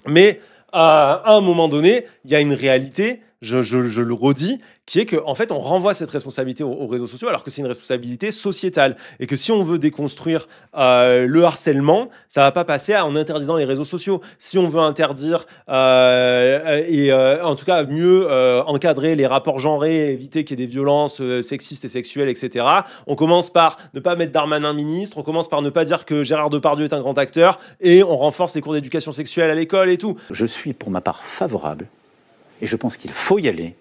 Mais à un moment donné, il y a une réalité, je le redis, qui est qu'en fait, on renvoie cette responsabilité aux réseaux sociaux alors que c'est une responsabilité sociétale. Et que si on veut déconstruire le harcèlement, ça ne va pas passer en interdisant les réseaux sociaux. Si on veut interdire en tout cas mieux encadrer les rapports genrés, éviter qu'il y ait des violences sexistes et sexuelles, etc., on commence par ne pas mettre Darmanin ministre, on commence par ne pas dire que Gérard Depardieu est un grand acteur, et on renforce les cours d'éducation sexuelle à l'école et tout. Je suis pour ma part favorable, et je pense qu'il faut y aller,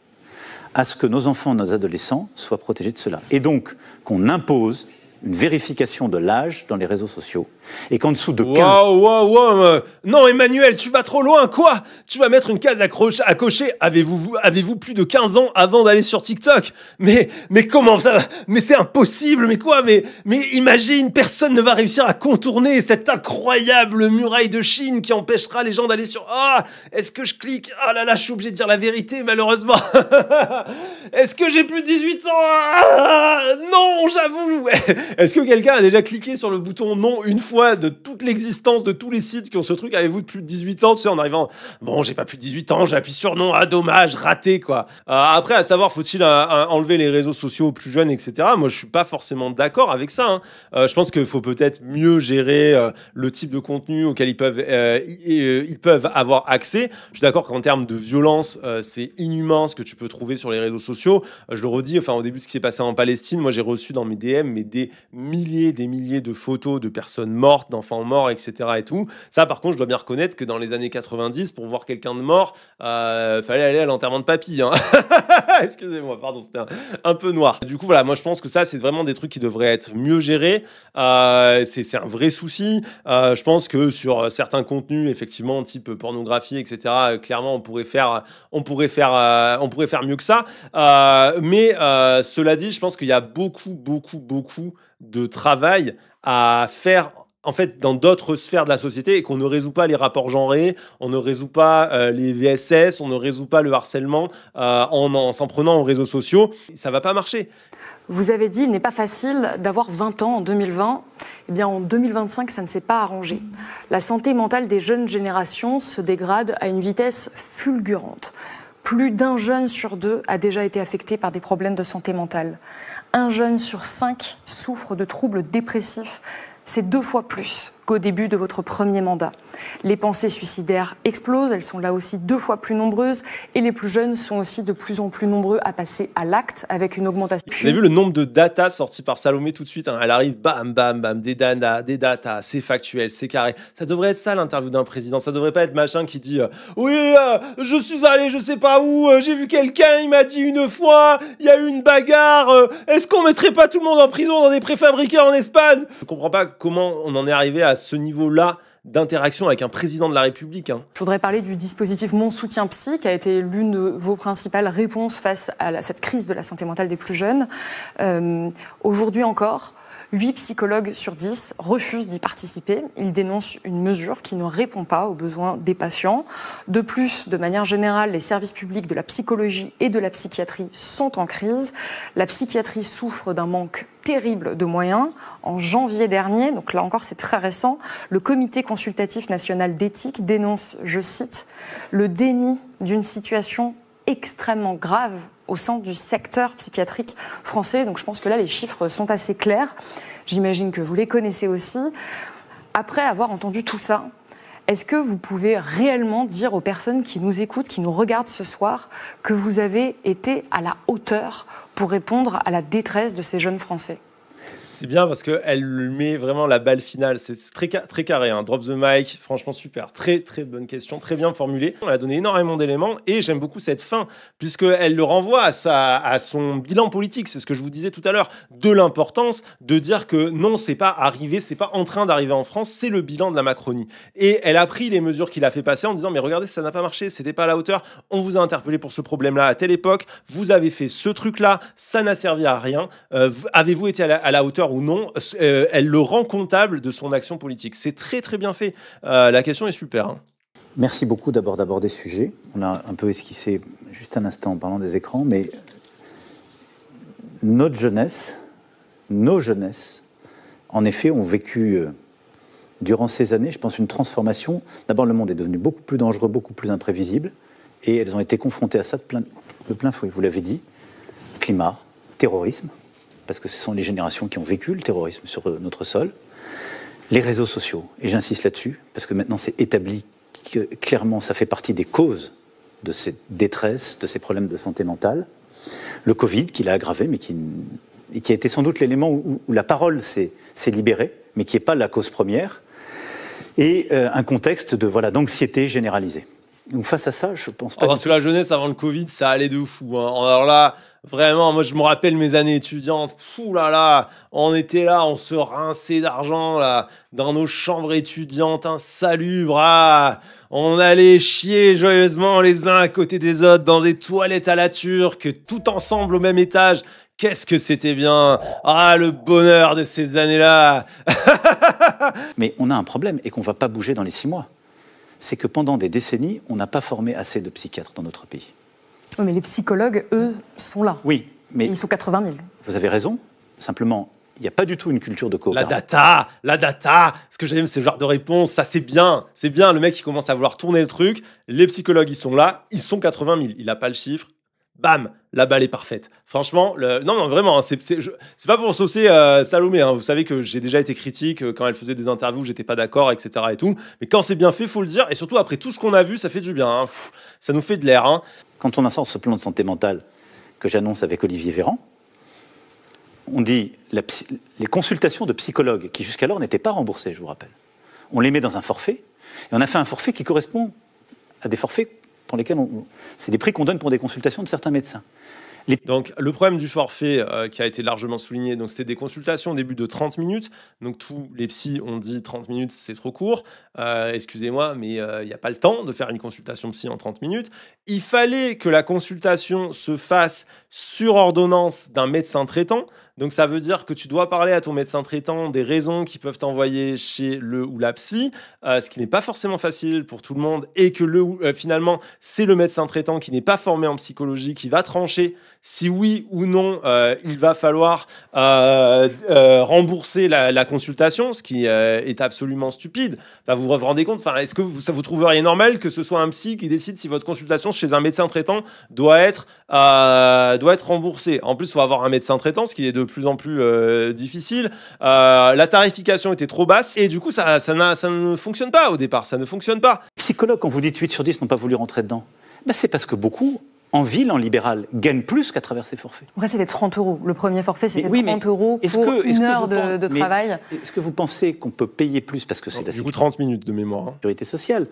à ce que nos enfants, nos adolescents soient protégés de cela. Et donc, qu'on impose une vérification de l'âge dans les réseaux sociaux. Et qu'en dessous de 15... Non, Emmanuel, tu vas trop loin, quoi? Tu vas mettre une case à cocher. Avez-vous plus de 15 ans avant d'aller sur TikTok? Mais comment ça va? Mais c'est impossible, mais quoi? Mais imagine, personne ne va réussir à contourner cette incroyable muraille de Chine qui empêchera les gens d'aller sur... Ah, est-ce que je clique? Ah là là, je suis obligé de dire la vérité, malheureusement. Est-ce que j'ai plus de 18 ans? Non, j'avoue. Est-ce que quelqu'un a déjà cliqué sur le bouton non une fois de toute l'existence de tous les sites qui ont ce truc? Avez-vous de plus de 18 ans? Tu sais, en arrivant, bon, j'ai pas plus de 18 ans, j'appuie sur non, ah dommage, raté, quoi. Après, à savoir, faut-il enlever les réseaux sociaux aux plus jeunes, etc. Moi, je suis pas forcément d'accord avec ça. Je pense qu'il faut peut-être mieux gérer le type de contenu auquel ils peuvent avoir accès. Je suis d'accord qu'en termes de violence, c'est inhumain ce que tu peux trouver sur les réseaux sociaux. Je le redis, enfin, au début de ce qui s'est passé en Palestine, moi, j'ai reçu dans mes DM des milliers de photos de personnes mortes, d'enfants morts, etc. et tout. Ça, par contre, je dois bien reconnaître que dans les années 90, pour voir quelqu'un de mort, fallait aller à l'enterrement de papy. Excusez-moi, pardon, c'était un peu noir. Du coup, voilà, moi, je pense que ça, c'est vraiment des trucs qui devraient être mieux gérés. C'est un vrai souci. Je pense que sur certains contenus, effectivement, type pornographie, etc., clairement, on pourrait faire mieux que ça. Mais cela dit, je pense qu'il y a beaucoup de travail à faire en fait dans d'autres sphères de la société et qu'on ne résout pas les rapports genrés, on ne résout pas les VSS, on ne résout pas le harcèlement en s'en prenant aux réseaux sociaux. Ça va pas marcher. Vous avez dit, il n'est pas facile d'avoir 20 ans en 2020. Eh bien, en 2025, ça ne s'est pas arrangé. La santé mentale des jeunes générations se dégrade à une vitesse fulgurante. Plus d'un jeune sur deux a déjà été affecté par des problèmes de santé mentale. Un jeune sur 5 souffre de troubles dépressifs. C'est 2 fois plus qu'au début de votre premier mandat. Les pensées suicidaires explosent, elles sont là aussi 2 fois plus nombreuses et les plus jeunes sont aussi de plus en plus nombreux à passer à l'acte avec une augmentation. Vous avez vu le nombre de data sortis par Salomé tout de suite, Elle arrive, bam, bam, bam, des data, c'est factuel, c'est carré. Ça devrait être ça l'interview d'un président, ça devrait pas être machin qui dit oui, je suis allé je sais pas où, j'ai vu quelqu'un, il m'a dit une fois, il y a eu une bagarre, est-ce qu'on mettrait pas tout le monde en prison dans des préfabriqués en Espagne? Je comprends pas comment on en est arrivé à ce niveau-là d'interaction avec un président de la République. Je voudrais parler du dispositif Mon Soutien Psy, qui a été l'une de vos principales réponses face à cette crise de la santé mentale des plus jeunes. Aujourd'hui encore, 8 psychologues sur 10 refusent d'y participer. Ils dénoncent une mesure qui ne répond pas aux besoins des patients. De plus, de manière générale, les services publics de la psychologie et de la psychiatrie sont en crise. La psychiatrie souffre d'un manque terrible de moyens. En janvier dernier, donc là encore c'est très récent, le Comité consultatif national d'éthique dénonce, je cite, le déni d'une situation extrêmement grave au sein du secteur psychiatrique français. Donc je pense que là, les chiffres sont assez clairs. J'imagine que vous les connaissez aussi. Après avoir entendu tout ça, est-ce que vous pouvez réellement dire aux personnes qui nous écoutent, qui nous regardent ce soir, que vous avez été à la hauteur pour répondre à la détresse de ces jeunes Français ? C'est bien parce qu'elle met vraiment la balle finale. C'est très carré. Hein. Drop the mic, franchement super. Très bonne question, très bien formulée. On a donné énormément d'éléments et j'aime beaucoup cette fin puisqu'elle le renvoie à son bilan politique. C'est ce que je vous disais tout à l'heure. De l'importance de dire que non, c'est pas arrivé, c'est pas en train d'arriver en France, c'est le bilan de la Macronie. Et elle a pris les mesures qu'il a fait passer en disant mais regardez, ça n'a pas marché, c'était pas à la hauteur. On vous a interpellé pour ce problème-là à telle époque. Vous avez fait ce truc-là, ça n'a servi à rien. Avez-vous été à la hauteur ou non, elle le rend comptable de son action politique. C'est très bien fait. La question est super. Hein. Merci beaucoup d'abord d'aborder ce sujet. On a un peu esquissé juste un instant en parlant des écrans, mais nos jeunesses, en effet, ont vécu durant ces années, je pense, une transformation. D'abord, le monde est devenu beaucoup plus dangereux, beaucoup plus imprévisible, et elles ont été confrontées à ça de plein fouet. Vous l'avez dit, climat, terrorisme, parce que ce sont les générations qui ont vécu le terrorisme sur notre sol, les réseaux sociaux, et j'insiste là-dessus, parce que maintenant c'est établi que clairement ça fait partie des causes de cette détresse, de ces problèmes de santé mentale, le Covid qui l'a aggravé, mais qui a été sans doute l'élément où la parole s'est libérée, mais qui n'est pas la cause première, et un contexte d'anxiété généralisée. Donc face à ça, je pense pas... Parce que la jeunesse avant le Covid, ça allait de fou. Hein. Alors là, vraiment, moi je me rappelle mes années étudiantes. Fou là là, on était là, on se rinçait d'argent là, dans nos chambres étudiantes insalubres. Ah, on allait chier joyeusement les uns à côté des autres dans des toilettes à la turque, tout ensemble au même étage. Qu'est-ce que c'était bien! Ah, le bonheur de ces années-là! Mais on a un problème et qu'on ne va pas bouger dans les 6 mois. C'est que pendant des décennies, on n'a pas formé assez de psychiatres dans notre pays. Oui, mais les psychologues, eux, sont là. Oui, mais... Ils sont 80 000. Vous avez raison. Simplement, il n'y a pas du tout une culture de coopération. La data. Ce que j'aime, c'est ce genre de réponse. Ça, c'est bien. C'est bien. Le mec, il commence à vouloir tourner le truc. Les psychologues, ils sont là. Ils sont 80 000. Il n'a pas le chiffre. Bam, la balle est parfaite. Franchement, non, vraiment, hein, c'est pas pour saucer Salomé. Hein. Vous savez que j'ai déjà été critique quand elle faisait des interviews, j'étais pas d'accord, etc. et tout. Mais quand c'est bien fait, faut le dire. Et surtout après tout ce qu'on a vu, ça fait du bien. Hein. Ça nous fait de l'air. Hein. Quand on sort ce plan de santé mentale que j'annonce avec Olivier Véran, on dit les consultations de psychologues qui jusqu'alors n'étaient pas remboursées, je vous rappelle. On les met dans un forfait et on a fait un forfait qui correspond à des forfaits pour lesquels c'est les prix qu'on donne pour des consultations de certains médecins. Donc, le problème du forfait qui a été largement souligné, donc c'était des consultations au début de 30 minutes. Donc, tous les psys ont dit 30 minutes, c'est trop court. Excusez-moi, mais il n'y a pas le temps de faire une consultation psy en 30 minutes. Il fallait que la consultation se fasse sur ordonnance d'un médecin traitant. Donc, ça veut dire que tu dois parler à ton médecin traitant des raisons qui peuvent t'envoyer chez le ou la psy, ce qui n'est pas forcément facile pour tout le monde, et que finalement, c'est le médecin traitant qui n'est pas formé en psychologie qui va trancher si oui ou non il va falloir rembourser la consultation, ce qui est absolument stupide. Enfin, vous vous rendez compte, est-ce que ça vous trouveriez normal que ce soit un psy qui décide si votre consultation chez un médecin traitant doit être remboursée? En plus, il faut avoir un médecin traitant, ce qui est de plus en plus difficile. La tarification était trop basse et du coup, ça ne fonctionne pas au départ. Ça ne fonctionne pas. Psychologues, quand vous dites 8 sur 10 n'ont pas voulu rentrer dedans, c'est parce que beaucoup, en ville, en libéral, gagnent plus qu'à travers ces forfaits. Après, c'était 30 €. Le premier forfait, c'était 30 € pour une heure de travail. Est-ce que vous pensez qu'on peut payer plus parce que c'est du coup 30 minutes de mémoire. La sécurité sociale.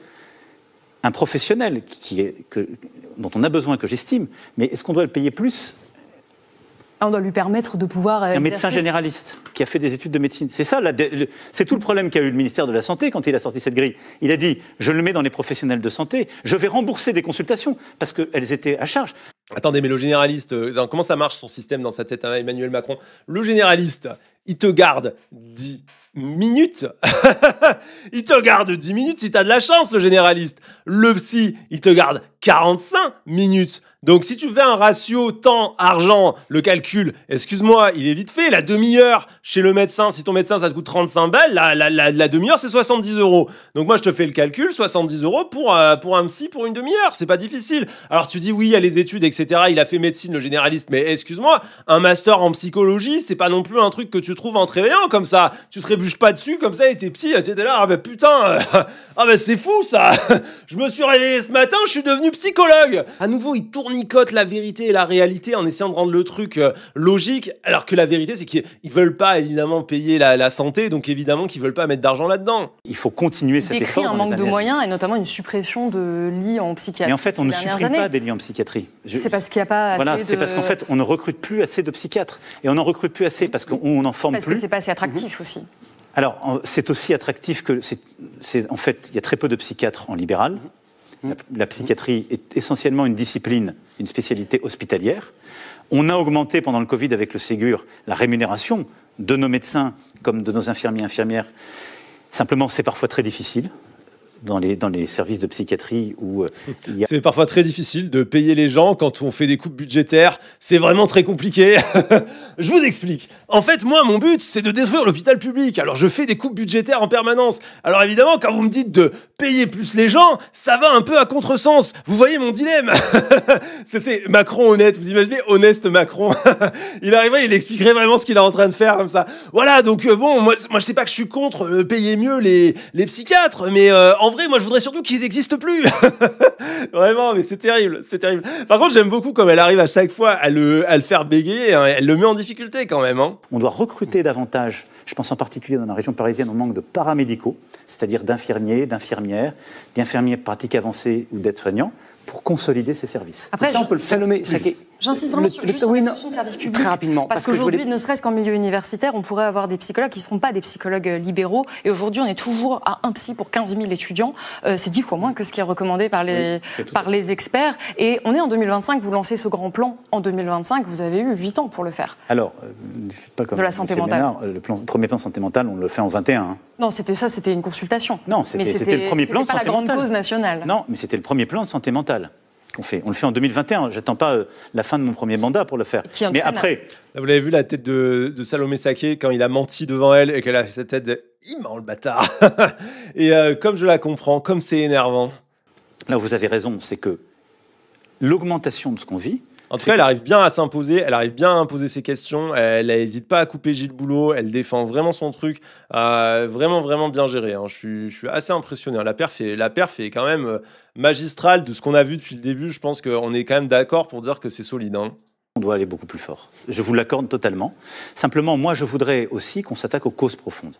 Un professionnel dont on a besoin, que j'estime, mais est-ce qu'on doit le payer plus? On doit lui permettre de pouvoir... Un médecin généraliste qui a fait des études de médecine. C'est ça, c'est tout le problème qu'a eu le ministère de la Santé quand il a sorti cette grille. Il a dit, je le mets dans les professionnels de santé, je vais rembourser des consultations parce qu'elles étaient à charge. Attendez, mais le généraliste, comment ça marche son système dans sa tête à Emmanuel Macron? Le généraliste, il te garde 10 minutes. Il te garde 10 minutes si t'as de la chance, le généraliste. Le psy, il te garde 45 minutes. Donc, si tu fais un ratio temps-argent, le calcul, excuse-moi, il est vite fait. La demi-heure chez le médecin, si ton médecin, ça te coûte 35 balles, la demi-heure, c'est 70 €. Donc, moi, je te fais le calcul, 70 € pour un psy pour une demi-heure. C'est pas difficile. Alors, tu dis, oui, il y a les études, etc. Il a fait médecine, le généraliste. Mais excuse-moi, un master en psychologie, c'est pas non plus un truc que tu trouves en te réveillant comme ça. Tu te trébuches pas dessus comme ça et t'es psy, tu étais là, ah bah putain, ah bah c'est fou ça. Je me suis réveillé ce matin, je suis devenu psychologue. À nouveau, il tournicote la vérité et la réalité en essayant de rendre le truc logique, alors que la vérité, c'est qu'ils veulent pas évidemment payer la santé, donc évidemment qu'ils veulent pas mettre d'argent là-dedans. Il faut continuer cet effort. Un manque de moyens et notamment une suppression de lits en psychiatrie. Mais en fait, on ne supprime pas des lits en psychiatrie. C'est parce qu'il n'y a pas assez c'est parce qu'en fait, on ne recrute plus assez de psychiatres. Et on n'en recrute plus assez parce qu'on n'en forme plus. Parce que c'est pas assez attractif aussi. Alors, c'est aussi attractif que... en fait, il y a très peu de psychiatres en libéral. La psychiatrie est essentiellement une discipline, une spécialité hospitalière. On a augmenté pendant le Covid avec le Ségur la rémunération de nos médecins comme de nos infirmiers et infirmières. Simplement, c'est parfois très difficile dans les services de psychiatrie où il y a... C'est parfois très difficile de payer les gens quand on fait des coupes budgétaires. C'est vraiment très compliqué. Je vous explique. En fait, moi, mon but, c'est de détruire l'hôpital public. Alors, je fais des coupes budgétaires en permanence. Alors, évidemment, quand vous me dites de payer plus les gens, ça va un peu à contresens. Vous voyez mon dilemme. C'est Macron honnête. Vous imaginez, honnête Macron. Il arriverait, il expliquerait vraiment ce qu'il est en train de faire comme ça. Voilà, donc bon, moi je sais pas que je suis contre payer mieux les psychiatres, mais en vrai, moi, je voudrais surtout qu'ils existent plus. Vraiment, mais c'est terrible, c'est terrible. Par contre, j'aime beaucoup comme elle arrive à chaque fois à le faire bégayer. Hein, elle le met en difficulté quand même. Hein. On doit recruter davantage. Je pense en particulier dans la région parisienne, on manque de paramédicaux, c'est-à-dire d'infirmiers, d'infirmières, d'infirmiers pratique avancée ou d'aides-soignants, pour consolider ces services. Après, ça, on peut le Salomé, j'insiste vraiment sur la question de service public. Très rapidement. Parce qu'aujourd'hui, ne serait-ce qu'en milieu universitaire, on pourrait avoir des psychologues qui ne seront pas des psychologues libéraux. Et aujourd'hui, on est toujours à un psy pour 15 000 étudiants. C'est 10 fois moins que ce qui est recommandé par les experts. Et on est en 2025, vous lancez ce grand plan en 2025. Vous avez eu 8 ans pour le faire. Alors, pas comme de la santé mentale. Ménard, le premier plan santé mentale, on le fait en 21. Hein. Non, c'était une consultation. Non, c'était le premier plan de santé mentale. C'était pas la grande cause nationale. Non, mais c'était le premier plan de santé mentale. On le fait en 2021. J'attends pas la fin de mon premier mandat pour le faire. Mais après... Là, vous l'avez vu, la tête de Salomé Saké, quand il a menti devant elle et qu'elle a fait cette tête de « Il ment, le bâtard !» Et comme je la comprends, comme c'est énervant. Là où vous avez raison, c'est que l'augmentation de ce qu'on vit... En tout cas, elle arrive bien à s'imposer, elle arrive bien à imposer ses questions, elle n'hésite pas à couper Gilles Boulot, elle défend vraiment son truc, vraiment, vraiment bien géré. Hein. Je suis assez impressionné. La perf est quand même magistrale de ce qu'on a vu depuis le début. Je pense qu'on est quand même d'accord pour dire que c'est solide. Hein. On doit aller beaucoup plus fort. Je vous l'accorde totalement. Simplement, moi, je voudrais aussi qu'on s'attaque aux causes profondes.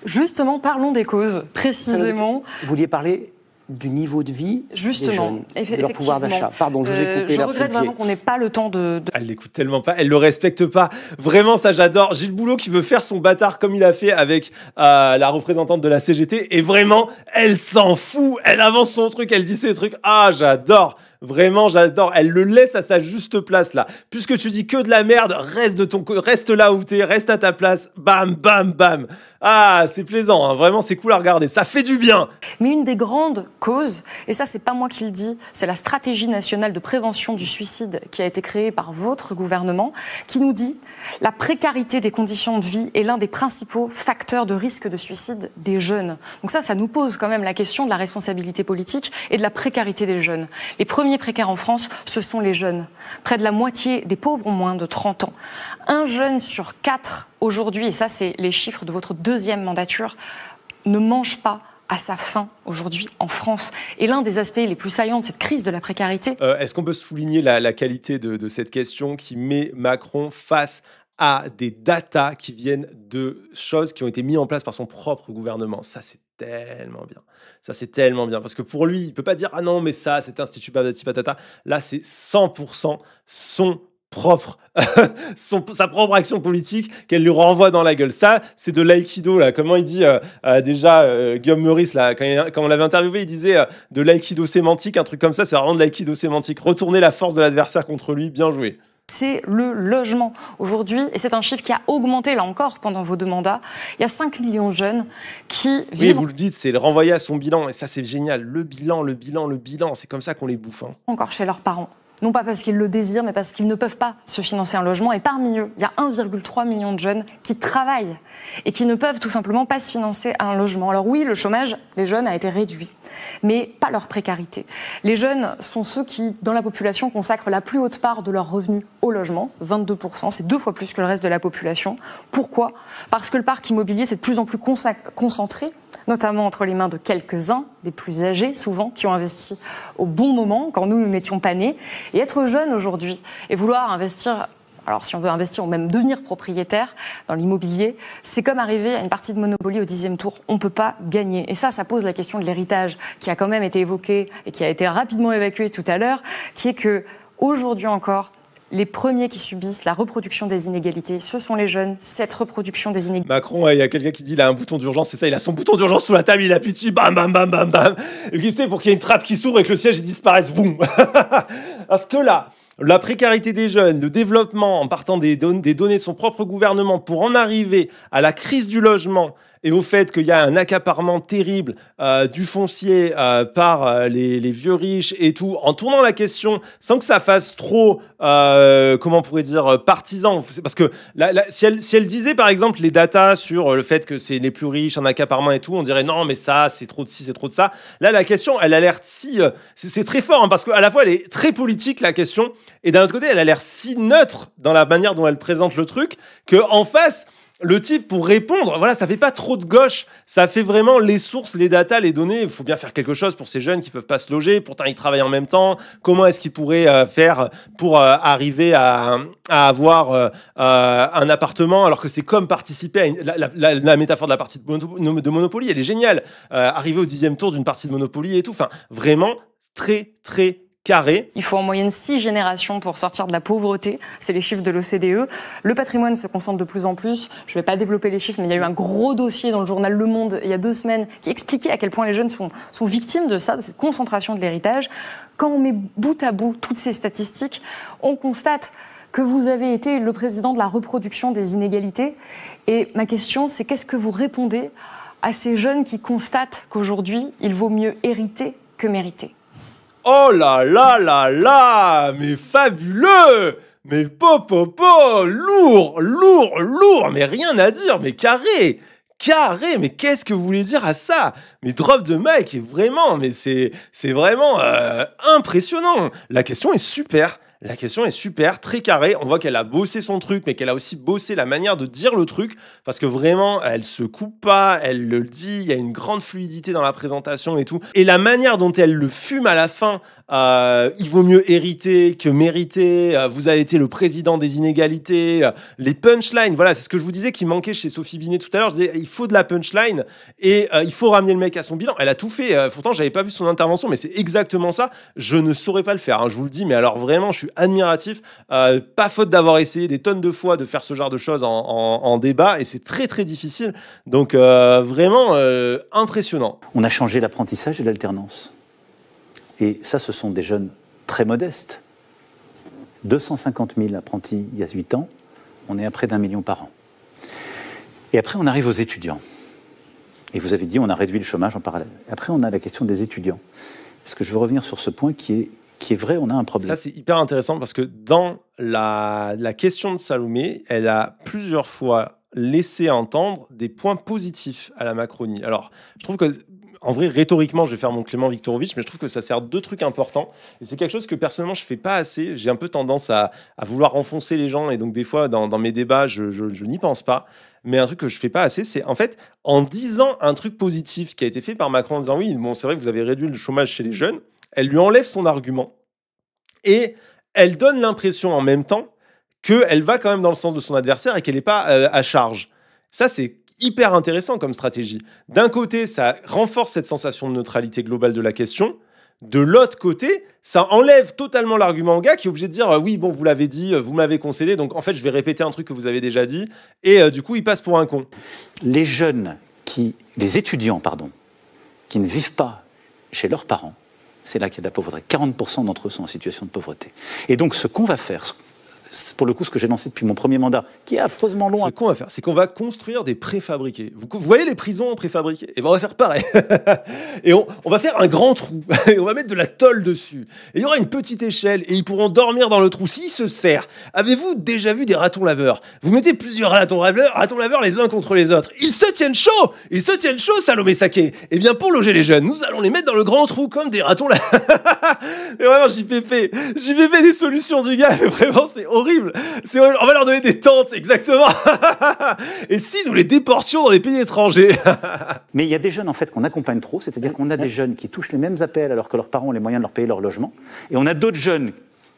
Justement, parlons des causes, précisément. Vous vouliez parler du niveau de vie des jeunes, de leur pouvoir d'achat. Pardon, je vous ai coupé. Je regrette vraiment qu'on n'ait pas le temps de... Elle l'écoute tellement pas, elle le respecte pas. Vraiment, ça j'adore. Gilles Boulot qui veut faire son bâtard comme il a fait avec la représentante de la CGT. Et vraiment, elle s'en fout. Elle avance son truc, elle dit ses trucs. Ah, j'adore. Vraiment, j'adore. Elle le laisse à sa juste place, là. Puisque tu dis que de la merde, reste là où t'es, reste à ta place. Bam, bam, bam. Ah, c'est plaisant, hein. Vraiment, c'est cool à regarder. Ça fait du bien. Mais une des grandes causes, et ça, c'est pas moi qui le dis, c'est la stratégie nationale de prévention du suicide qui a été créée par votre gouvernement, qui nous dit la précarité des conditions de vie est l'un des principaux facteurs de risque de suicide des jeunes. Donc ça nous pose quand même la question de la responsabilité politique et de la précarité des jeunes. Les premiers précaires en France, ce sont les jeunes. Près de la moitié des pauvres ont moins de 30 ans. Un jeune sur 4 aujourd'hui, et ça c'est les chiffres de votre deuxième mandature, ne mange pas à sa faim aujourd'hui en France. Et l'un des aspects les plus saillants de cette crise de la précarité... Est-ce qu'on peut souligner la qualité de cette question qui met Macron face à des datas qui viennent de choses qui ont été mises en place par son propre gouvernement? Ça, c'est tellement bien. Ça, c'est tellement bien. Parce que pour lui, il ne peut pas dire « Ah non, mais ça, c'est Institut Patati Patata ». Là, c'est 100% son propre, sa propre action politique qu'elle lui renvoie dans la gueule. Ça, c'est de l'aïkido, là. Comment il dit déjà, Guillaume Meurice, là, quand on l'avait interviewé, il disait de l'aïkido sémantique, un truc comme ça, c'est vraiment de l'aïkido sémantique. Retourner la force de l'adversaire contre lui, bien joué. c'est le logement. Aujourd'hui, et c'est un chiffre qui a augmenté là encore pendant vos 2 mandats, il y a 5 millions de jeunes qui vivent... Oui, vous le dites, c'est le renvoyer à son bilan, et ça c'est génial. Le bilan, c'est comme ça qu'on les bouffe. Encore chez leurs parents. Non pas parce qu'ils le désirent, mais parce qu'ils ne peuvent pas se financer un logement. Et parmi eux, il y a 1,3 million de jeunes qui travaillent et qui ne peuvent tout simplement pas se financer un logement. Alors oui, le chômage des jeunes a été réduit, mais pas leur précarité. Les jeunes sont ceux qui, dans la population, consacrent la plus haute part de leurs revenus au logement, 22%, c'est 2 fois plus que le reste de la population. Pourquoi ? Parce que le parc immobilier s'est de plus en plus concentré, notamment entre les mains de quelques-uns, des plus âgés souvent, qui ont investi au bon moment, quand nous n'étions pas nés. Et être jeune aujourd'hui et vouloir investir, alors si on veut investir ou même devenir propriétaire dans l'immobilier, c'est comme arriver à une partie de Monopoly au 10e tour. On ne peut pas gagner. Et ça pose la question de l'héritage, qui a quand même été évoqué et qui a été rapidement évacué tout à l'heure, qui est que aujourd'hui encore, les premiers qui subissent la reproduction des inégalités, ce sont les jeunes. Cette reproduction des inégalités. Macron, il y a quelqu'un qui dit il a un bouton d'urgence, c'est ça, il a son bouton d'urgence sous la table, il appuie dessus, bam, bam, bam, bam, bam. Et puis tu sais, pour qu'il y ait une trappe qui s'ouvre et que le siège il disparaisse, boum. Parce que là, la précarité des jeunes, le développement en partant des données de son propre gouvernement pour en arriver à la crise du logement et au fait qu'il y a un accaparement terrible du foncier par les vieux riches et tout, en tournant la question sans que ça fasse trop, comment on pourrait dire, partisan. Parce que si elle disait par exemple les datas sur le fait que c'est les plus riches, un accaparement et tout, on dirait non mais ça c'est trop de ci, c'est trop de ça. Là la question elle a l'air si... c'est très fort hein, parce qu'à la fois elle est très politique la question et d'un autre côté elle a l'air si neutre dans la manière dont elle présente le truc qu'en face... Le type, pour répondre, voilà, ça fait pas trop de gauche, ça fait vraiment les sources, les datas, les données. Il faut bien faire quelque chose pour ces jeunes qui peuvent pas se loger, pourtant ils travaillent en même temps. Comment est-ce qu'ils pourraient faire pour arriver à avoir un appartement alors que c'est comme participer à la métaphore de la partie de Monopoly, elle est géniale. Arriver au 10e tour d'une partie de Monopoly et tout, enfin, vraiment très, très carré. Il faut en moyenne 6 générations pour sortir de la pauvreté. C'est les chiffres de l'OCDE. Le patrimoine se concentre de plus en plus. Je ne vais pas développer les chiffres, mais il y a eu un gros dossier dans le journal Le Monde il y a 2 semaines qui expliquait à quel point les jeunes sont victimes de ça, de cette concentration de l'héritage. Quand on met bout à bout toutes ces statistiques, on constate que vous avez été le président de la reproduction des inégalités. Et ma question, c'est qu'est-ce que vous répondez à ces jeunes qui constatent qu'aujourd'hui, il vaut mieux hériter que mériter ? Oh là là là là, mais fabuleux, mais lourd, mais rien à dire, mais carré, mais qu'est-ce que vous voulez dire à ça ? Mais drop de mic est vraiment, mais c'est vraiment impressionnant. La question est super. La question est super, très carrée. On voit qu'elle a bossé son truc, mais qu'elle a aussi bossé la manière de dire le truc, parce que vraiment, elle se coupe pas, elle le dit, il y a une grande fluidité dans la présentation et tout. Et la manière dont elle le fume à la fin, il vaut mieux hériter que mériter, vous avez été le président des inégalités, les punchlines, voilà, c'est ce que je vous disais qui manquait chez Sophie Binet tout à l'heure. Je disais, il faut de la punchline et il faut ramener le mec à son bilan. Elle a tout fait, pourtant, j'avais pas vu son intervention, mais c'est exactement ça. Je ne saurais pas le faire, hein, je vous le dis, mais alors vraiment, je suis admiratif, pas faute d'avoir essayé des tonnes de fois de faire ce genre de choses en débat, et c'est très très difficile, donc vraiment impressionnant. On a changé l'apprentissage et l'alternance, et ça ce sont des jeunes très modestes. 250 000 apprentis il y a 8 ans, on est à près d'1 million par an. Et après on arrive aux étudiants, et vous avez dit on a réduit le chômage en parallèle. Après on a la question des étudiants, parce que je veux revenir sur ce point qui est vrai, on a un problème. Ça, c'est hyper intéressant parce que dans la question de Salomé, elle a plusieurs fois laissé entendre des points positifs à la Macronie. Alors, je trouve que, en vrai, rhétoriquement, je vais faire mon Clément Viktorovitch, mais je trouve que ça sert 2 trucs importants. Et c'est quelque chose que, personnellement, je ne fais pas assez. J'ai un peu tendance à vouloir enfoncer les gens. Et donc, des fois, dans mes débats, je n'y pense pas. Mais un truc que je ne fais pas assez, c'est, en fait, en disant un truc positif qui a été fait par Macron, en disant « Oui, bon, c'est vrai que vous avez réduit le chômage chez les jeunes », elle lui enlève son argument et elle donne l'impression en même temps qu'elle va quand même dans le sens de son adversaire et qu'elle n'est pas à charge. Ça, c'est hyper intéressant comme stratégie. D'un côté, ça renforce cette sensation de neutralité globale de la question. De l'autre côté, ça enlève totalement l'argument au gars qui est obligé de dire oui, bon, vous l'avez dit, vous me l'avez concédé, donc en fait, je vais répéter un truc que vous avez déjà dit. Et du coup, il passe pour un con. Les étudiants, qui ne vivent pas chez leurs parents, c'est là qu'il y a de la pauvreté. 40% d'entre eux sont en situation de pauvreté. Et donc, ce qu'on va faire, pour le coup, ce que j'ai lancé depuis mon premier mandat, qui est affreusement long. Ce qu'on va faire, c'est qu'on va construire des préfabriqués. Vous voyez les prisons préfabriquées? Et ben on va faire pareil. Et on va faire un grand trou. Et on va mettre de la tôle dessus. Et il y aura une petite échelle. Et ils pourront dormir dans le trou s'ils se serrent. Avez-vous déjà vu des ratons laveurs? Vous mettez plusieurs ratons laveurs les uns contre les autres. Ils se tiennent chaud. Ils se tiennent chaud, Salomé Saké. Et bien pour loger les jeunes, nous allons les mettre dans le grand trou comme des ratons laveurs. Mais vraiment, JPP des solutions du gars. Mais vraiment, c'est horrible. C'est horrible. On va leur donner des tentes, exactement. Et si nous les déportions dans des pays étrangers? Mais il y a des jeunes en fait qu'on accompagne trop, c'est-à-dire qu'on a des jeunes qui touchent les mêmes APL alors que leurs parents ont les moyens de leur payer leur logement, et on a d'autres jeunes,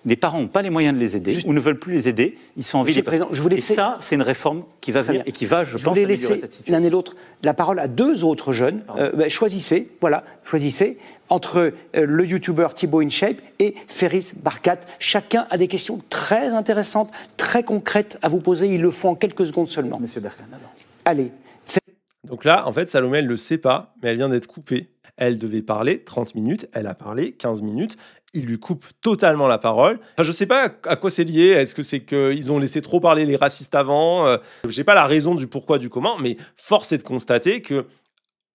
les parents n'ont pas les moyens de les aider ou ne veulent plus les aider, ils sont en ville. Et ça, c'est une réforme qui va venir et qui va, je pense, améliorer cette situation. L'un et l'autre la parole à deux autres jeunes. Choisissez, entre le youtubeur Thibaut InShape et Ferris Barkat. Chacun a des questions très intéressantes, très concrètes à vous poser. Il le faut en quelques secondes seulement. Monsieur Berkan, allez. Donc là, en fait, Salomé, elle ne le sait pas, mais elle vient d'être coupée. Elle devait parler 30 minutes, elle a parlé 15 minutes. Il lui coupe totalement la parole. Enfin, je ne sais pas à quoi c'est lié. Est-ce que c'est qu'ils ont laissé trop parler les racistes avant? Je n'ai pas la raison du pourquoi, du comment, mais force est de constater que,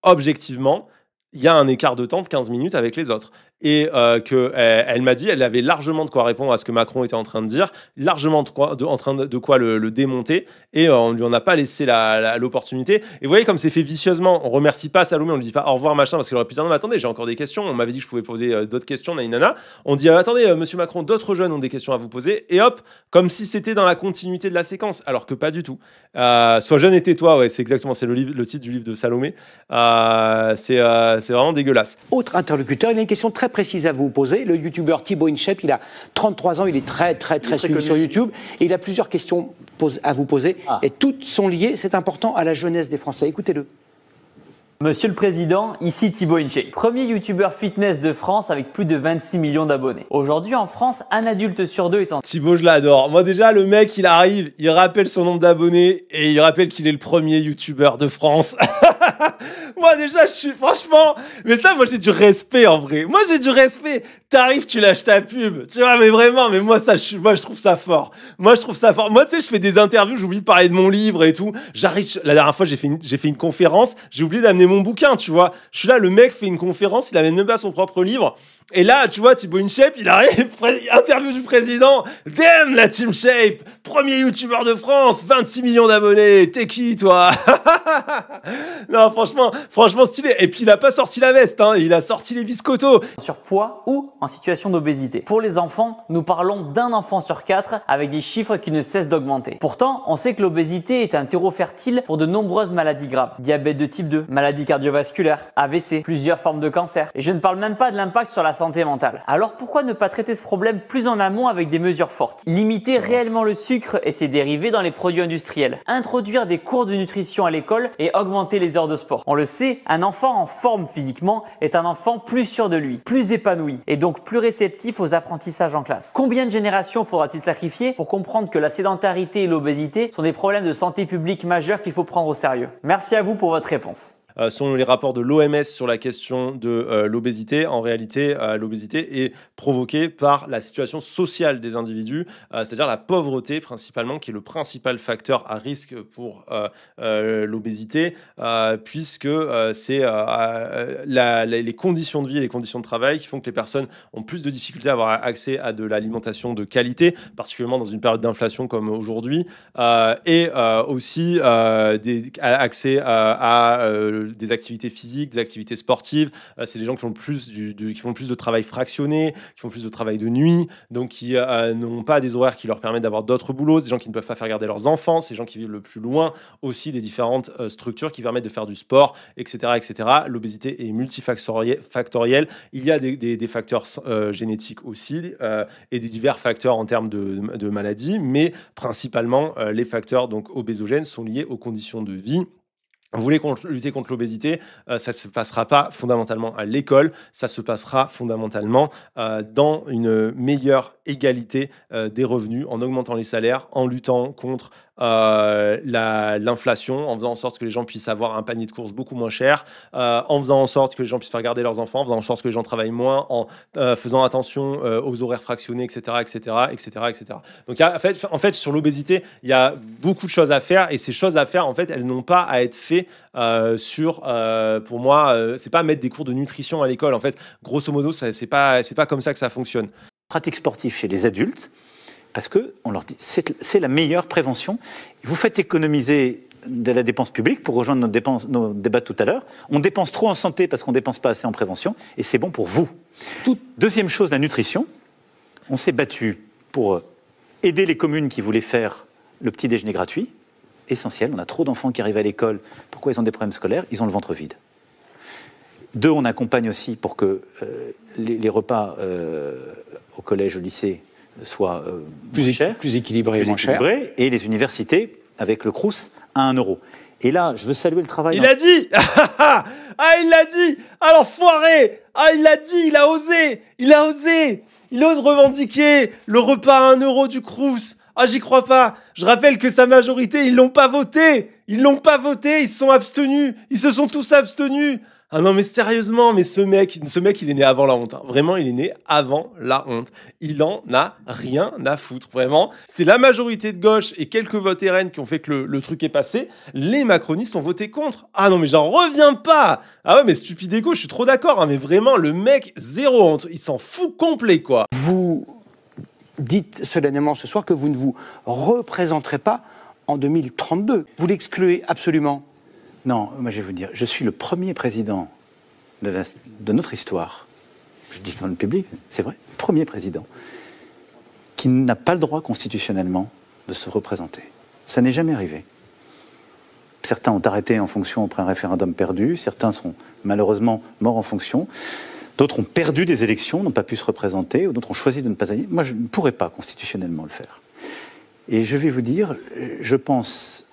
objectivement, il y a un écart de temps de 15 minutes avec les autres. Et qu'elle m'a dit, elle avait largement de quoi répondre à ce que Macron était en train de dire, largement de quoi le démonter, et on ne lui en a pas laissé l'opportunité. Et vous voyez comme c'est fait vicieusement, on ne remercie pas Salomé, on ne lui dit pas au revoir machin, parce qu'il aurait pu dire non mais attendez, j'ai encore des questions, on m'avait dit que je pouvais poser d'autres questions, naïnana. On dit attendez, monsieur Macron, d'autres jeunes ont des questions à vous poser, et hop, comme si c'était dans la continuité de la séquence, alors que pas du tout. Sois jeune et tais-toi, ouais, c'est exactement, c'est le titre du livre de Salomé. C'est vraiment dégueulasse. Autre interlocuteur, il a une question très précise à vous poser. Le youtubeur Thibaut InShape, il a 33 ans, il est très suivi sur YouTube, et il a plusieurs questions à vous poser, et toutes sont liées, c'est important, à la jeunesse des Français. Écoutez-le. Monsieur le Président, ici Thibaut InShape, premier youtubeur fitness de France avec plus de 26 millions d'abonnés. Aujourd'hui en France, un adulte sur deux est en... Thibaut, je l'adore. Moi déjà, le mec, il arrive, il rappelle son nombre d'abonnés et il rappelle qu'il est le premier youtubeur de France. Moi déjà, je suis franchement... Mais ça, moi j'ai du respect en vrai. Moi j'ai du respect. T'arrives, tu lâches ta pub. Tu vois, mais vraiment, mais moi je trouve ça fort. Moi, tu sais, je fais des interviews, j'oublie de parler de mon livre et tout. J'arrive, la dernière fois, j'ai fait une conférence, j'ai oublié d'amener mon bouquin, tu vois. Je suis là, le mec fait une conférence, il amène même pas son propre livre. Et là, tu vois, Thibaut InShape, il arrive, interview du président. Damn, la Team Shape, premier youtubeur de France, 26 millions d'abonnés. T'es qui, toi? Non, franchement stylé. Et puis, il a pas sorti la veste, hein, il a sorti les biscottos. Surpoids ou en situation d'obésité. Pour les enfants, nous parlons d'un enfant sur 4 avec des chiffres qui ne cessent d'augmenter. Pourtant, on sait que l'obésité est un terreau fertile pour de nombreuses maladies graves. Diabète de type 2, maladies cardiovasculaires, AVC, plusieurs formes de cancer. Et je ne parle même pas de l'impact sur la santé mentale. Alors pourquoi ne pas traiter ce problème plus en amont avec des mesures fortes? Limiter réellement le sucre et ses dérivés dans les produits industriels. Introduire des cours de nutrition à l'école et augmenter les heures de sport. On le sait, un enfant en forme physiquement est un enfant plus sûr de lui, plus épanoui et donc plus réceptif aux apprentissages en classe. Combien de générations faudra-t-il sacrifier pour comprendre que la sédentarité et l'obésité sont des problèmes de santé publique majeurs qu'il faut prendre au sérieux? Merci à vous pour votre réponse. Selon les rapports de l'OMS sur la question de l'obésité, en réalité, l'obésité est provoquée par la situation sociale des individus, c'est-à-dire la pauvreté principalement, qui est le principal facteur à risque pour l'obésité, puisque c'est les conditions de vie et les conditions de travail qui font que les personnes ont plus de difficultés à avoir accès à de l'alimentation de qualité, particulièrement dans une période d'inflation comme aujourd'hui, et aussi accès à des activités physiques, des activités sportives. C'est des gens qui font plus de travail fractionné, qui font plus de travail de nuit, donc qui n'ont pas des horaires qui leur permettent d'avoir d'autres boulots. C'est des gens qui ne peuvent pas faire garder leurs enfants. C'est des gens qui vivent le plus loin aussi des différentes structures qui permettent de faire du sport, etc. etc. L'obésité est multifactorielle. Il y a des facteurs génétiques aussi et des divers facteurs en termes de maladies, mais principalement les facteurs donc obésogènes sont liés aux conditions de vie. Vous voulez lutter contre l'obésité, ça ne se passera pas fondamentalement à l'école, ça se passera fondamentalement dans une meilleure égalité des revenus, en augmentant les salaires, en luttant contre l'inflation, en faisant en sorte que les gens puissent avoir un panier de courses beaucoup moins cher, en faisant en sorte que les gens puissent faire garder leurs enfants, en faisant en sorte que les gens travaillent moins, en faisant attention aux horaires fractionnés, etc., etc., etc., etc. Donc, en fait, sur l'obésité, il y a beaucoup de choses à faire, et ces choses à faire, en fait, elles n'ont pas à être faites pour moi, c'est pas mettre des cours de nutrition à l'école. En fait, grosso modo, c'est pas comme ça que ça fonctionne. Pratique sportive chez les adultes, parce que on leur dit c'est la meilleure prévention. Vous faites économiser de la dépense publique, pour rejoindre nos débats de tout à l'heure. On dépense trop en santé parce qu'on ne dépense pas assez en prévention, et c'est bon pour vous. Deuxième chose, la nutrition. On s'est battu pour aider les communes qui voulaient faire le petit déjeuner gratuit. Essentiel, on a trop d'enfants qui arrivent à l'école. Pourquoi ils ont des problèmes scolaires? Ils ont le ventre vide. 2, on accompagne aussi pour que les repas au collège, au lycée soient plus équilibrés et moins chers. Et les universités, avec le Crous, à 1 €. Et là, je veux saluer le travail... Il a dit ah, il l'a dit. Ah, l'enfoiré. Ah, il l'a dit, il a osé. Il ose revendiquer le repas à 1 € du Crous. Ah, j'y crois pas. Je rappelle que sa majorité, ils l'ont pas voté. Ils se sont abstenus. Ils se sont tous abstenus. Ah non, mais sérieusement, mais ce mec, il est né avant la honte. Hein. Vraiment, il est né avant la honte. Il en a rien à foutre, vraiment. C'est la majorité de gauche et quelques votes RN qui ont fait que le truc est passé. Les macronistes ont voté contre. Ah non, mais j'en reviens pas. Ah ouais, mais stupide égo, je suis trop d'accord. Hein, mais vraiment, le mec, zéro honte. Il s'en fout complet, quoi. Vous dites solennellement ce soir que vous ne vous représenterez pas en 2032. Vous l'excluez absolument. Non, moi je vais vous dire, je suis le premier président de notre histoire, je dis dans le public, c'est vrai, premier président, qui n'a pas le droit constitutionnellement de se représenter. Ça n'est jamais arrivé. Certains ont arrêté en fonction après un référendum perdu, certains sont malheureusement morts en fonction, d'autres ont perdu des élections, n'ont pas pu se représenter, ou d'autres ont choisi de ne pas aller. Moi, je ne pourrais pas constitutionnellement le faire. Et je vais vous dire, je pense...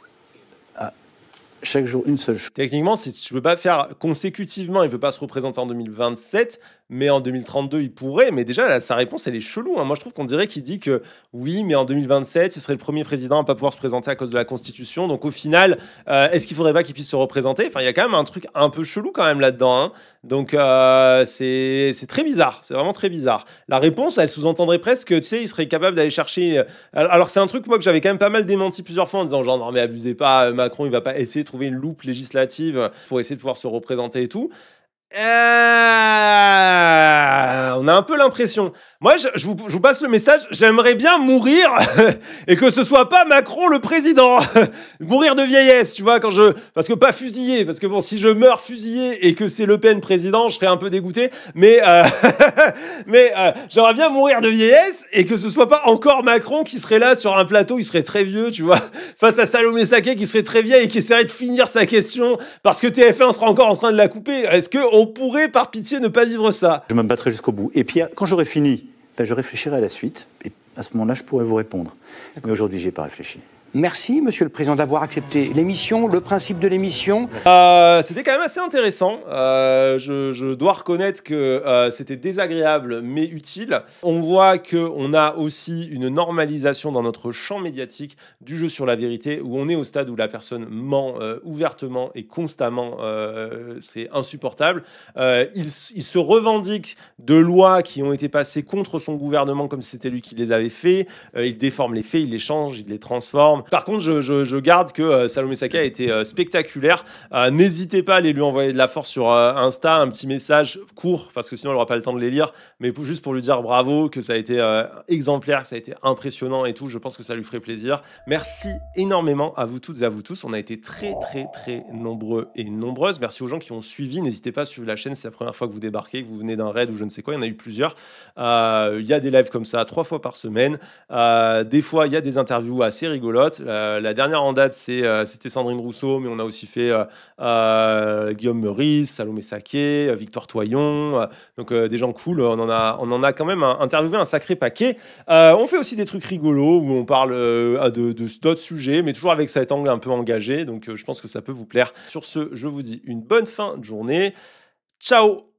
chaque jour, une seule chose. Techniquement, je ne peux pas faire consécutivement, il ne peut pas se représenter en 2027, mais en 2032, il pourrait. Mais déjà, là, sa réponse, elle est chelou. Hein. Moi, je trouve qu'on dirait qu'il dit que oui, mais en 2027, il serait le premier président à ne pas pouvoir se présenter à cause de la Constitution. Donc, au final, est-ce qu'il ne faudrait pas qu'il puisse se représenter? Enfin, il y a quand même un truc un peu chelou quand même là-dedans. Hein. Donc, c'est très bizarre. C'est vraiment très bizarre. La réponse, elle sous-entendrait presque que, tu sais, il serait capable d'aller chercher... Alors, c'est un truc, moi, que j'avais quand même pas mal démenti plusieurs fois en disant genre, non, mais abusez pas, Macron, il ne va pas essayer de trouver une loupe législative pour essayer de pouvoir se représenter et tout. On a un peu l'impression. Moi, je vous passe le message. J'aimerais bien mourir et que ce soit pas Macron le président. Mourir de vieillesse, tu vois, parce que pas fusillé. Parce que bon, si je meurs fusillé et que c'est Le Pen président, je serais un peu dégoûté. Mais j'aimerais bien mourir de vieillesse et que ce soit pas encore Macron qui serait là sur un plateau. Il serait très vieux, tu vois, face à Salomé Saké qui serait très vieille et qui essaierait de finir sa question parce que TF1 sera encore en train de la couper. Est-ce qu'on pourrait, par pitié, ne pas vivre ça? Je me battrai jusqu'au bout. Et puis, quand j'aurai fini, je réfléchirai à la suite. Et à ce moment-là, je pourrai vous répondre. Mais aujourd'hui, je n'y ai pas réfléchi. Merci, Monsieur le Président, d'avoir accepté l'émission, le principe de l'émission. C'était quand même assez intéressant. Je dois reconnaître que c'était désagréable, mais utile. On voit qu'on a aussi une normalisation dans notre champ médiatique du jeu sur la vérité, où on est au stade où la personne ment ouvertement et constamment. C'est insupportable. Il se revendique de lois qui ont été passées contre son gouvernement comme si c'était lui qui les avait fait. Il déforme les faits, il les change, il les transforme. Par contre, je garde que Salomé Saké a été spectaculaire. N'hésitez pas à aller lui envoyer de la force sur Insta, un petit message court, parce que sinon elle n'aura pas le temps de les lire, mais juste pour lui dire bravo, que ça a été exemplaire, que ça a été impressionnant et tout. Je pense que ça lui ferait plaisir. Merci énormément à vous toutes et à vous tous. On a été très, très, très nombreux et nombreuses. Merci aux gens qui ont suivi. N'hésitez pas à suivre la chaîne si c'est la première fois que vous débarquez, que vous venez d'un raid ou je ne sais quoi. Il y en a eu plusieurs. Il y a des lives comme ça 3 fois par semaine. Des fois, il y a des interviews assez rigolotes. La dernière en date, c'était Sandrine Rousseau, mais on a aussi fait Guillaume Meurice, Salomé Saké, Victor Toyon, donc des gens cool. On en a quand même interviewé un sacré paquet. On fait aussi des trucs rigolos où on parle d'autres sujets, mais toujours avec cet angle un peu engagé. Donc je pense que ça peut vous plaire. Sur ce, je vous dis une bonne fin de journée. Ciao!